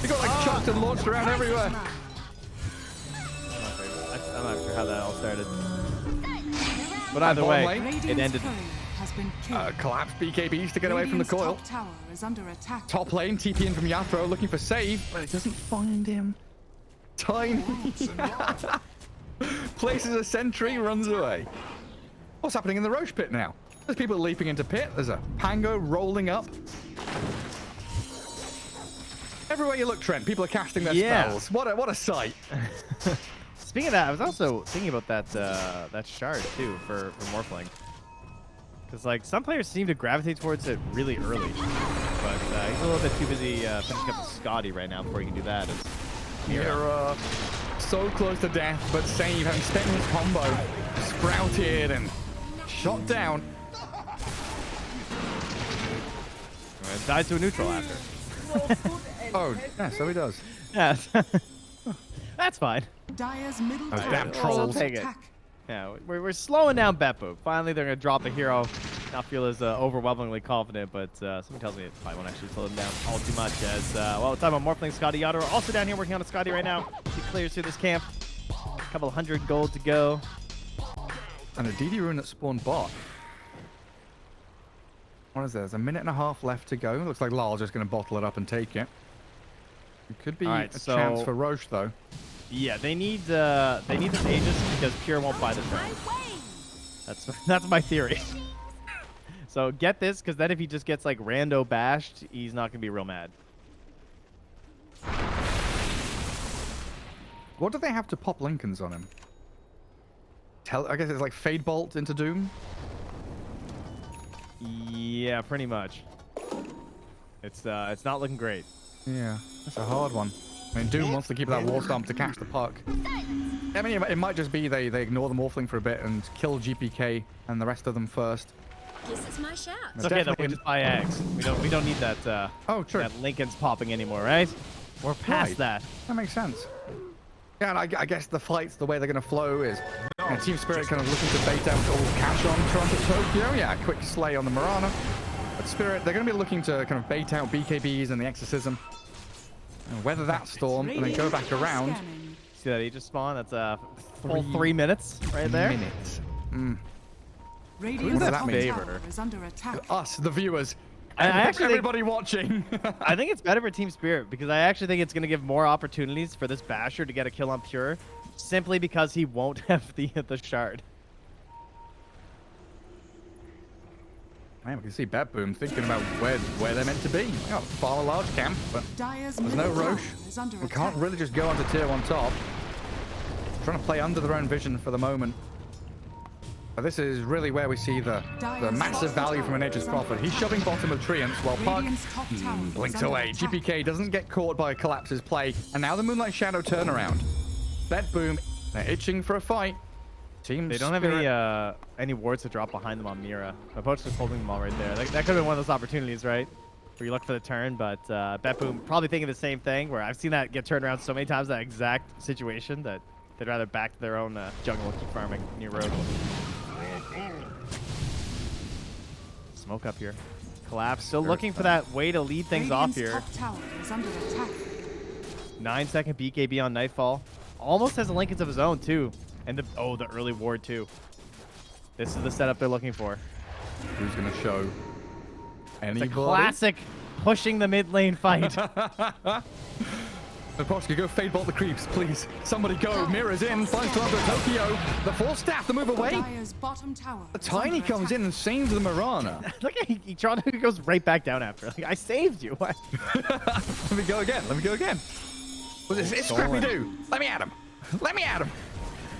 He got like chucked and launched around everywhere. I'm not sure how that all started. But either bottom way, lane? it ended. Courier has been killed. Collapsed BKBs to get away from the Radiant's coil. top tower is under attack. Top lane, TP in from Yatoro, looking for save, but it doesn't find him. Tiny places a sentry, runs away. What's happening in the Roche pit now? There's people leaping into pit. There's a Pango rolling up. Everywhere you look, Trent, people are casting their spells. What a sight. Speaking of that, I was also thinking about that shard too for Morphling. Because like some players seem to gravitate towards it really early, but he's a little bit too busy finishing up with Scotty right now before he can do that. Mira, so close to death, but save, having spent his combo, sprouted and shot down. Died to a neutral after. Oh, yeah, so he does. Yeah, that's fine. Dire's middle Those tower damn is trolls. under Take it. attack. Yeah, we're slowing down BetBoom. Finally, they're gonna drop a hero. Not feel as overwhelmingly confident, but something tells me it probably won't actually slow them down all too much. As well, time on Morphling, Scotty Yatoro also down here working on a Scotty right now. He clears through this camp. A couple hundred gold to go. And a DD rune that spawned bot. What is there? There's a minute and a half left to go. Looks like Lal's just going to bottle it up and take it. It could be Alright, a so- chance for Roche, though. Yeah, they need this Aegis because Pure won't buy the turn. That's my theory. So get this, because then if he just gets like rando bashed, he's not gonna be real mad. What do they have to pop Lincolns on him? I guess it's like Fade Bolt into Doom? Yeah, pretty much. It's not looking great. Yeah, that's a hard one. I mean, Doom wants to keep that wall stomp to catch the puck. I mean, it might just be they ignore the Morphling for a bit and kill GPK and the rest of them first. This is my shot. It's okay that we just buy eggs. We don't need that. Oh, true. That Lincoln's popping anymore, right? We're past Right. that. That makes sense. Yeah, and I guess the fights, the way they're going to flow is Team Spirit kind of looking to bait out all cash on Toronto Tokyo. Yeah, quick slay on the Mirana. But Spirit, they're going to be looking to kind of bait out BKBs and the Exorcism. And weather that storm and then go back around. Scanning. See that Aegis spawn? That's a full 3 minutes right there. Minutes. Radiant's does that top mean? tower is under attack. Us, the viewers. I actually think- Everybody watching. I think it's better for Team Spirit because I actually think it's going to give more opportunities for this Basher to get a kill on Pure, simply because he won't have the shard. Man, we can see BetBoom thinking about where they're meant to be. We got far a large camp, but Dire's there's no middle tower Roche. is under We attack. can't really just go onto tier 1 top. Trying to play under their own vision for the moment. But this is really where we see the massive value from an Aegis Prophet. He's shoving bottom of Treants while Puck Radiant's top tower is blinks under away. attack. GPK doesn't get caught by Collapse's play. And now the Moonlight Shadow turnaround. BetBoom, they're itching for a fight. Team They don't have any wards to drop behind them on Mira. My poach was holding them all right there. That could have been one of those opportunities, right? Where you look for the turn, but BetBoom probably thinking the same thing, where I've seen that get turned around so many times, that exact situation, that they'd rather back to their own jungle and keep farming near road. Smoke up here. Collapse. Still looking for that way to lead things off here. Radiant's top tower is under attack. 9-second BKB on Nightfall. Almost has a Lincolns of his own, too. And the early ward, too. This is the setup they're looking for. Who's going to show It's a anybody? classic pushing the mid lane fight. Naposhka, go Fade Bolt the creeps, please. Somebody go. Mira's in. Finds Toronto Tokyo. The full staff to move away. Dire's bottom tower The is Tiny under comes attack. in and saves the Mirana. Look at Toronto goes right back down after. Like, I saved you. What? Let me go again. Let me go again. Well, it's Scrappy Doo. Let me at him. Let me at him.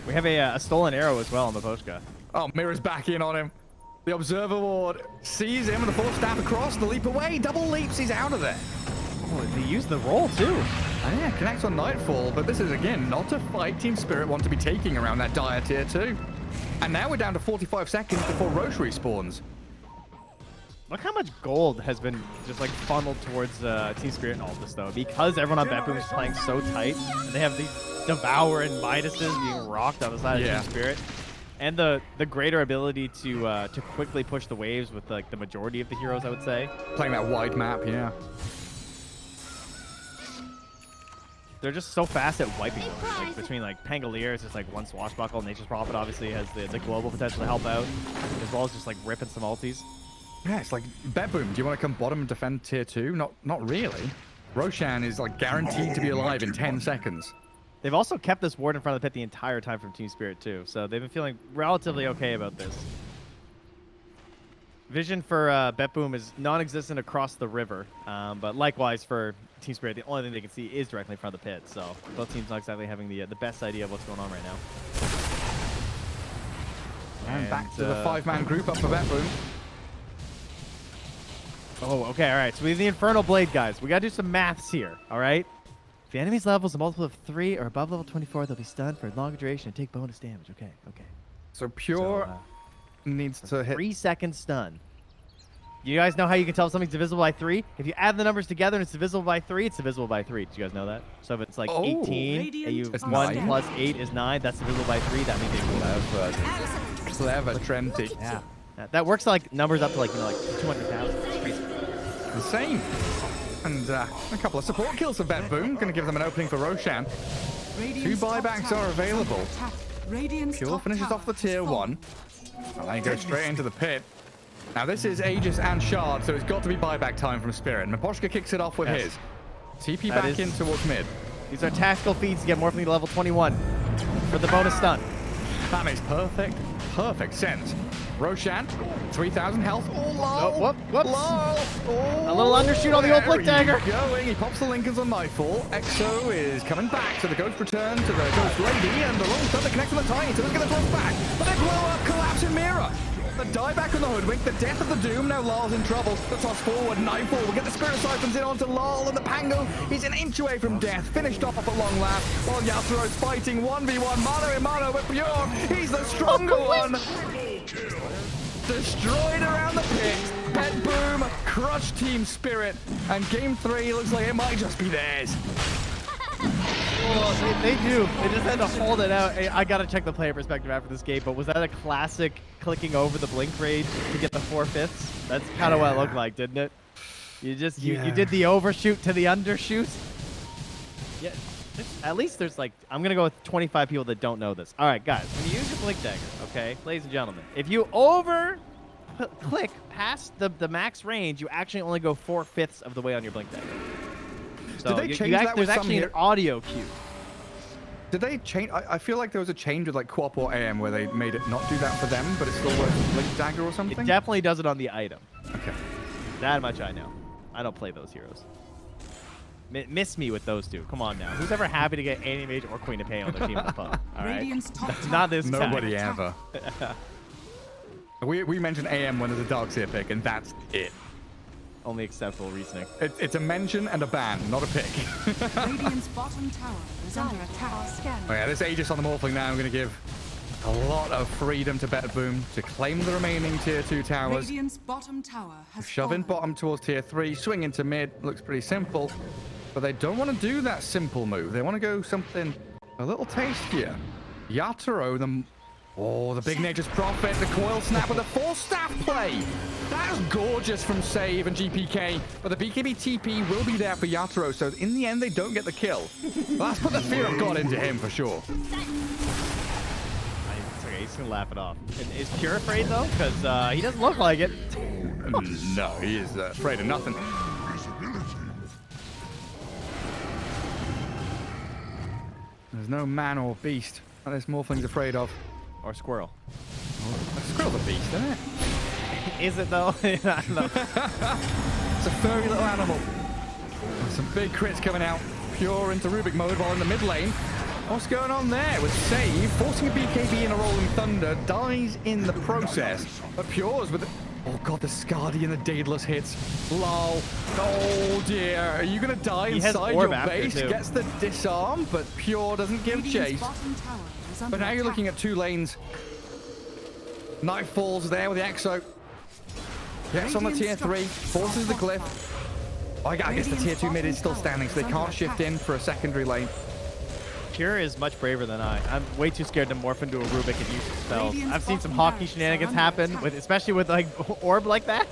We have a stolen arrow as well on Maposhka. Oh, Mira's back in on him. The Observer Ward sees him and the full staff across. The leap away. Double leaps. He's out of there. they use the roll too. Oh, yeah, connects on Nightfall, but this is, again, not a fight Team Spirit want to be taking around that dire tier 2. And now we're down to 45 seconds before Roche respawns. Look how much gold has been just like funneled towards Team Spirit and Altus though, because everyone on BetBoom is playing so tight, and they have these Devour and Midases being rocked on the side of Team Spirit, and the greater ability to quickly push the waves with like the majority of the heroes, I would say. Playing that wide map, yeah. They're just so fast at wiping them. Like, between like Pangolier is just like one swashbuckle, Nature's Prophet obviously has the global potential to help out, as well as just like ripping some ultis. Yeah, it's like, BetBoom, do you want to come bottom and defend tier 2? Not really. Roshan is like guaranteed to be alive in 10 seconds. They've also kept this ward in front of the pit the entire time from Team Spirit too, so they've been feeling relatively okay about this. Vision for BetBoom is non-existent across the river, but likewise for Team Spirit, the only thing they can see is directly in front of the pit, so both teams not exactly having the best idea of what's going on right now. And back to the 5-man group up for BetBoom. Oh, okay, all right. So we have the Infernal Blade, guys. We got to do some maths here, all right? If the enemy's level is a multiple of 3 or above level 24, they'll be stunned for a longer duration and take bonus damage. Okay, okay. So Pure needs to hit 3-second stun. You guys know how you can tell if something's divisible by 3? If you add the numbers together and it's divisible by 3, it's divisible by 3. Did you guys know that? So if it's like 18, and you It's 1 9. plus 8 is 9, that's divisible by 3. That means it's clever Trenty. Yeah. That works like numbers up to like, you know, like 200,000. It's crazy. Insane. And a couple of support kills for BetBoom. Going to give them an opening for Roshan. 2 buybacks are available. Pure finishes off the tier 1. And then he goes straight into the pit. Now this is Aegis and Shard, so it's got to be buyback time from Spirit. Miposhka kicks it off with his. TP back in towards mid. These are tactical feats to get Morphling to level 21 for the bonus stun. That makes perfect sense. Roshan, 3,000 health. Oh, lol. Oh, whoops. Lol. Oh, A little undershoot on the old Blink Dagger. Going. He pops the Lincolns on Nightfall. Exo is coming back, so the Ghost return to the Ghost Lady, and the long thunder connects on the Tiny, so it's going to toss back. But they blow up, collapse in Mirror. The dieback on the Hoodwink, the death of the Doom, now Lar's in trouble. The toss forward, Nightfall will get the Spirit Siphons in onto Lal, and the Pango is an inch away from death, finished off at long last, while Yasuro's fighting 1v1, mano a mano with Pure. He's the stronger one. Destroyed around the pit. BetBoom, crush Team Spirit, and game 3 looks like it might just be theirs. Well, they do. They just had to hold it out. I gotta check the player perspective after this game, but was that a classic clicking over the blink rage to get the 4/5? That's kind of what it looked like, didn't it? You just you did the overshoot to the undershoot. Yeah. At least there's like, I'm gonna go with 25 people that don't know this. All right, guys, when you use your blink dagger, okay, ladies and gentlemen, if you click past the max range, you actually only go 4/5 of the way on your blink dagger. So Did they change that with there's actually an audio cue. Did they change? I feel like there was a change with like Co-op or AM where they made it not do that for them, but it still works with Blink Dagger or something? It definitely does it on the item. Okay. That much I know. I don't play those heroes. Miss me with those two. Come on now. Who's ever happy to get Annie Mage or Queen of Pain on their team in the pub? All right. Not this guy. Nobody ever. We mentioned AM when there's a Darkseer pick, and that's it. Only acceptable reasoning. It's a mention and a ban, not a pick. Radiant's bottom tower is under attack. Oh yeah, this Aegis on the Morphling now, I'm going to give a lot of freedom to BetBoom to claim the remaining tier 2 towers. Radiant's bottom tower has Shove in bottom towards tier 3, swing into mid, looks pretty simple. But they don't want to do that simple move. They want to go something a little tastier. Yatoro, the big Nature's Prophet, the coil snap with the 4-staff play. That is gorgeous from Save and GPK, but the BKB TP will be there for Yatoro, so in the end, they don't get the kill. Well, that's put the fear of God into him for sure. It's okay, he's gonna laugh it off. Is Pure afraid though? Because he doesn't look like it. No, he is afraid of nothing. There's no man or beast that this Morphling's afraid of. Or Squirrel. A squirrel's a beast, isn't it? Is it though? I don't know. It's a furry little animal. Some big crits coming out. Pure into Rubik mode while in the mid lane. What's going on there with Save? Forcing a BKB in a Rolling Thunder. Dies in the process. But Pure's with Oh god, the Scardy and the Daedalus hits. Lol. Oh dear. Are you gonna die He has inside orb your after, base? too. Gets the disarm, but Pure doesn't give Radiant's chase. bottom tower is But under now you're attack. looking at 2 lanes. Night falls there with the Exo. Gets on the tier 3. Forces the glyph. I guess the tier 2 mid is still standing, so they can't shift in for a secondary lane. Pure is much braver than I. I'm way too scared to morph into a Rubik and use his spells. I've seen some hockey shenanigans happen, with, especially with like orb like that.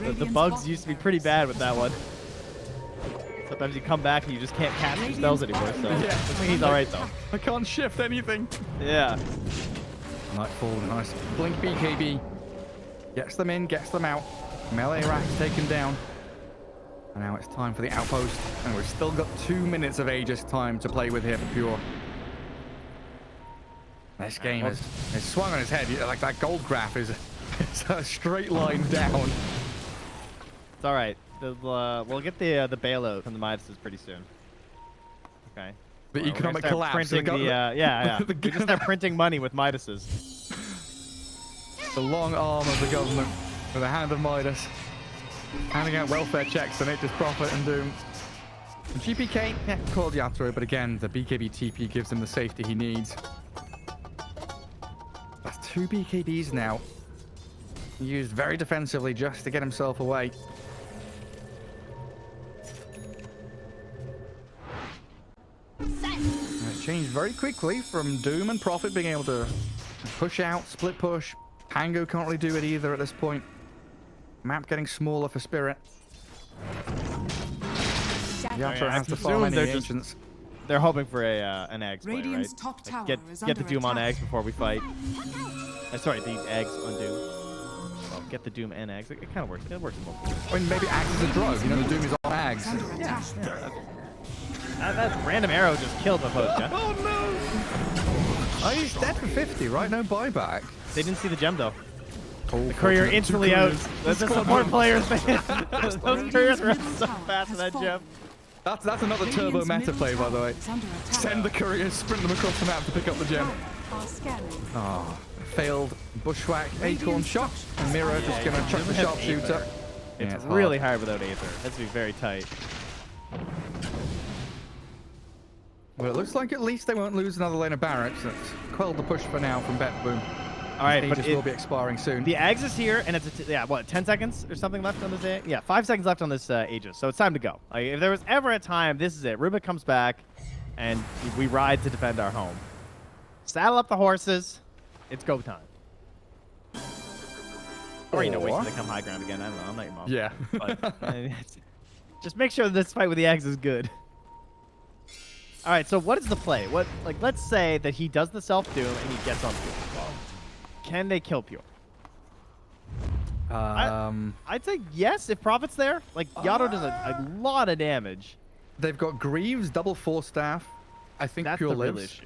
The bugs used to be pretty bad with that one. Sometimes you come back and you just can't cast your spells anymore. So Yeah. I think he's all right though. I can't shift anything. Yeah. Nightfall, nice. Blink BKB. Gets them in, gets them out. Melee rack taken down. And now it's time for the outpost. And we've still got 2 minutes of Aegis time to play with here for Pure. This game is swung on his head. Like that gold graph is it's a straight line down. It's all right. We'll get the bailout from the Midases pretty soon. Okay. The Well, we're gonna economic start collapse. Printing The yeah. the We just start printing money with Midases. The long arm of the government with the hand of Midas. Handing out welfare checks to Nature's Prophet and Doom. And GPK, yeah, called Yatoro, but again, the BKB TP gives him the safety he needs. That's 2 BKBs now. Used very defensively just to get himself away. And it changed very quickly from Doom and Prophet being able to push out, split push. Pango can't really do it either at this point. Map getting smaller for Spirit. Yatra I has to presume farm any they're just- ancients. They're hoping for an eggs play, right? Radiant's top tower Like is get the under Doom on attack. eggs before we fight. Sorry, the eggs on Doom. Well, get the Doom and eggs. It kind of works. It works in both ways. I mean, maybe Axe is a drug. You know, the Doom is on Axe. Under attack. That random arrow just killed the host, yeah? Oh no! Oh, he's dead for 50, right? No buyback. They didn't see the gem, though. Oh, The courier fortunate. instantly Two out. couriers. The support players, man. Those couriers ran so fast with that gem. That's another turbo Radiant's meta middle play, by the tower way. is under attack. Send the couriers, sprint them across the map to pick up the gem. Are scanning. Oh, failed bushwhack, acorn shot, and Miro just gonna chuck the sharpshooter. Yeah, It's hard. really hard without Aether. It has to be very tight. Well, it looks like at least they won't lose another lane of barracks. That's quelled the push for now from BetBoom. All right, but Aegis will be expiring soon. the Aegis is here, and it's what 10 seconds or something left on this. Yeah, 5 seconds left on this Aegis, so it's time to go. Like, if there was ever a time, this is it. Rubik comes back, and we ride to defend our home. Saddle up the horses. It's go time. Or wait till they come high ground again. I don't know. I'm not your mom. Yeah. But, just make sure this fight with the Aegis is good. All right, so what is the play? Let's say that he does the self-doom and he gets on Pure. Can they kill Pure? I'd say yes if Prophet's there. Like, Yato does a lot of damage. They've got Greaves, double force staff. I think That's Pure the real lives. issue.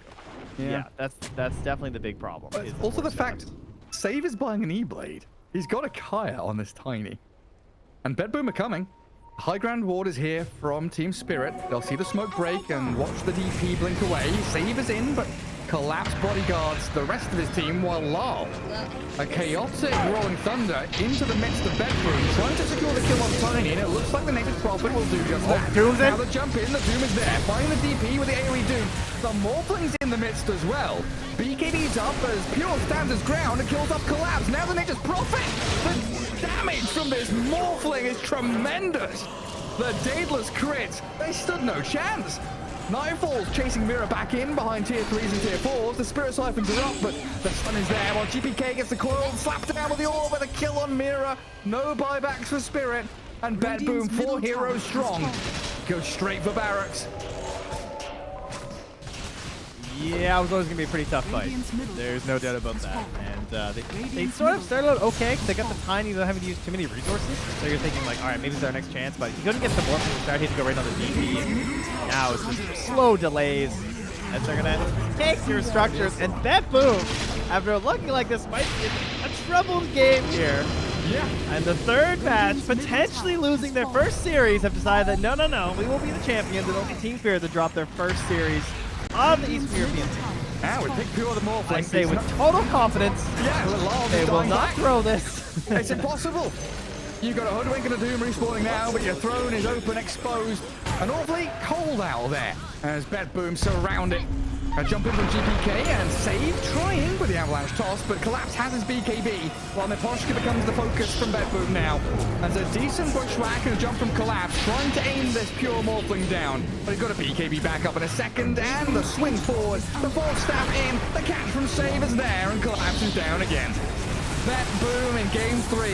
Yeah. Yeah, that's definitely the big problem. But is also the force fact, staff. Save is buying an E-Blade. He's got a Kaya on this Tiny. And BetBoom are coming. High ground ward is here from Team Spirit. They'll see the smoke break and watch the DP blink away. Save is in, but Collapse bodyguards the rest of his team while Lal, a chaotic Rolling Thunder into the midst of BetBoom, trying to secure the kill on Tiny, and it looks like the Native Prophet will do just that. Doom's in. Now the jump in, the Doom is there, find the DP with the AoE Doom. The Morphling's in the midst as well. BKB's up as Pure stands his ground and kills off Collapse. Now the Native Prophet, the damage from this Morphling is tremendous. The Daedalus crits, they stood no chance. Nightfall's chasing Mira back in behind tier 3s and tier 4s. The Spirit Siphons are up, but the stun is there while GPK gets the coil, slapped down with the orb with a kill on Mira. No buybacks for Spirit. And BetBoom, 4 heroes strong, goes straight for barracks. Yeah, it was always going to be a pretty tough fight. There's no doubt about that. And they sort of started out okay because they got the Tiny without having to use too many resources. So you're thinking like, all right, maybe this is our next chance. But he couldn't get the more from the start. He had to go right on the DP. Now it's just slow delays as they're going to take your structures. And BetBoom, after looking like this might be a troubled game here. Yeah. And the third match, potentially losing their first series, have decided that no, we will be the champions. And only Team Spirit to drop their first series of the Eastern European team. Now we pick Pure the Morphling. I say He's with not- total confidence, Yeah, Lars they is will dying not back. throw this. It's impossible. You've got a Hoodwink and a Doom respawning now, but your throne is open, exposed. An awfully cold out there as BetBoom surround it. A jump in from GPK and save trying with the avalanche toss, but Collapse has his BKB, while Miposhka becomes the focus from BetBoom now. And a decent bushwhack and a jump from Collapse, trying to aim this Pure Morphling down. But he's got a BKB back up in a second, and the swing forward, the force stab in, the catch from Save is there, and Collapse is down again. BetBoom in Game 3,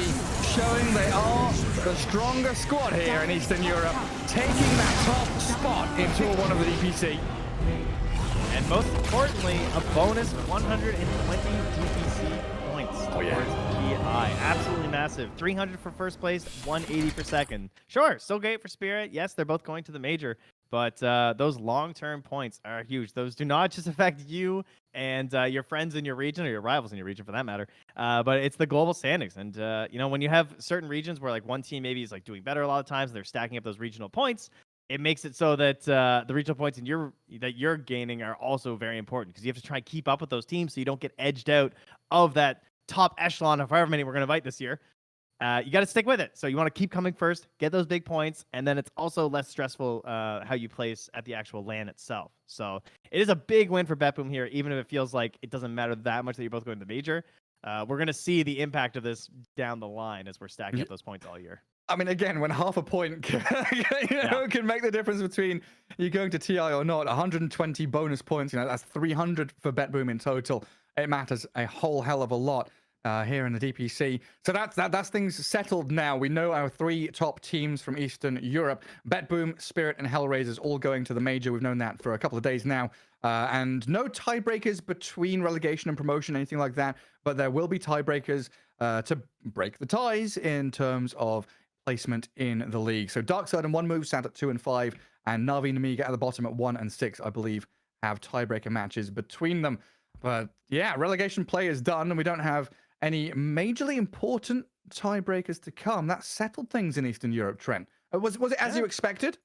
showing they are the strongest squad here in Eastern Europe, taking that top spot in Tour 1 of the DPC. And most importantly, a bonus 120 DPC points towards GI. Absolutely massive. 300 for first place, 180 for second. Sure, still great for Spirit. Yes, they're both going to the major, but those long-term points are huge. Those do not just affect you and your friends in your region, or your rivals in your region for that matter, but it's the global standings. And you know, when you have certain regions where like one team maybe is like doing better a lot of times, and they're stacking up those regional points, it makes it so that the regional points that you're gaining are also very important, because you have to try and keep up with those teams so you don't get edged out of that top echelon of however many we're going to invite this year. You got to stick with it. So you want to keep coming first, get those big points, and then it's also less stressful how you place at the actual LAN itself. So it is a big win for BetBoom here, even if it feels like it doesn't matter that much that you're both going to the major. We're going to see the impact of this down the line as we're stacking up those points all year. I mean, again, when half a point can make the difference between you going to TI or not, 120 bonus points, that's 300 for BetBoom in total. It matters a whole hell of a lot here in the DPC. So that's things settled now. We know our 3 top teams from Eastern Europe, BetBoom, Spirit, and Hellraisers, all going to the major. We've known that for a couple of days now. And no tiebreakers between relegation and promotion, anything like that. But there will be tiebreakers to break the ties in terms of placement in the league. So Darkside and One Move sat at 2 and 5, and Navi and Amiga at the bottom at 1 and 6, I believe, have tiebreaker matches between them. But yeah, relegation play is done, and we don't have any majorly important tiebreakers to come. That settled things in Eastern Europe, Trent. Was it as you expected?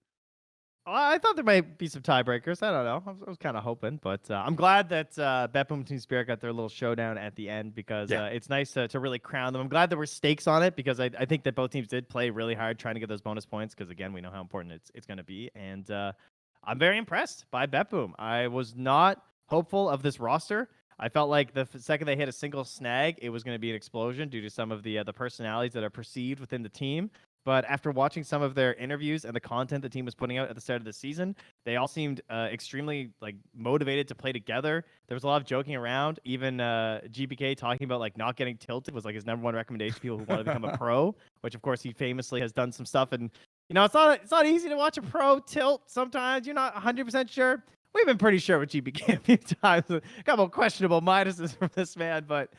I thought there might be some tiebreakers. I don't know. I was kind of hoping, but I'm glad that BetBoom and Team Spirit got their little showdown at the end, because it's nice to really crown them. I'm glad there were stakes on it, because I think that both teams did play really hard trying to get those bonus points, because again, we know how important it's going to be. And I'm very impressed by BetBoom. I was not hopeful of this roster. I felt like the second they hit a single snag, it was going to be an explosion due to some of the personalities that are perceived within the team. But after watching some of their interviews and the content the team was putting out at the start of the season, they all seemed extremely motivated to play together. There was a lot of joking around. Even GPK talking about not getting tilted was his #1 recommendation to people who want to become a pro, which of course he famously has done some stuff. And it's not easy to watch a pro tilt sometimes. You're not 100% sure. We've been pretty sure with GPK a few times. A couple of questionable minuses from this man, but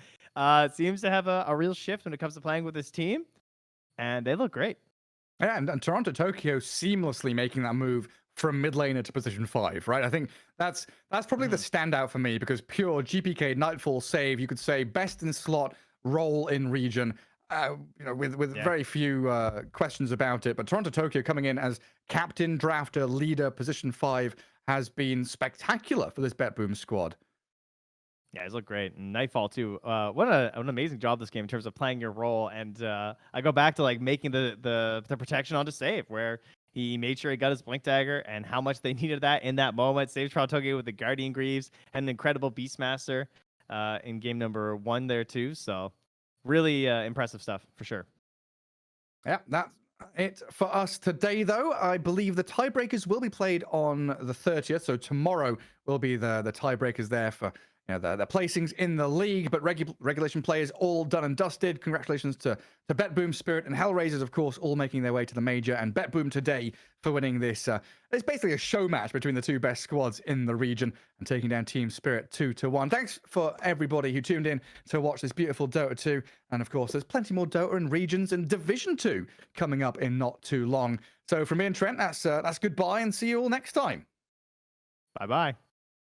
seems to have a real shift when it comes to playing with his team. And they look great. Yeah, and Toronto Tokyo seamlessly making that move from mid laner to position 5, right? I think that's probably the standout for me, because pure GPK Nightfall Save, you could say best in slot, role in region, with very few questions about it. But Toronto Tokyo coming in as captain, drafter, leader, position 5 has been spectacular for this BetBoom squad. Yeah, he's look great. And Nightfall too. What an amazing job this game in terms of playing your role. And I go back to making the protection onto Save, where he made sure he got his Blink Dagger, and how much they needed that in that moment. Saved Toronto Tokyo with the Guardian Greaves and an incredible Beastmaster in game number 1 there too. So really impressive stuff for sure. Yeah, that's it for us today, though. I believe the tiebreakers will be played on the 30th, so tomorrow will be the tiebreakers there for the placings in the league. But regulation play is all done and dusted. Congratulations to BetBoom, Spirit, and Hellraisers, of course, all making their way to the major. And BetBoom today for winning this. It's basically a show match between the 2 best squads in the region and taking down Team Spirit 2-1. Thanks for everybody who tuned in to watch this beautiful Dota 2. And of course, there's plenty more Dota and regions and Division 2 coming up in not too long. So from me and Trent, that's goodbye, and see you all next time. Bye-bye.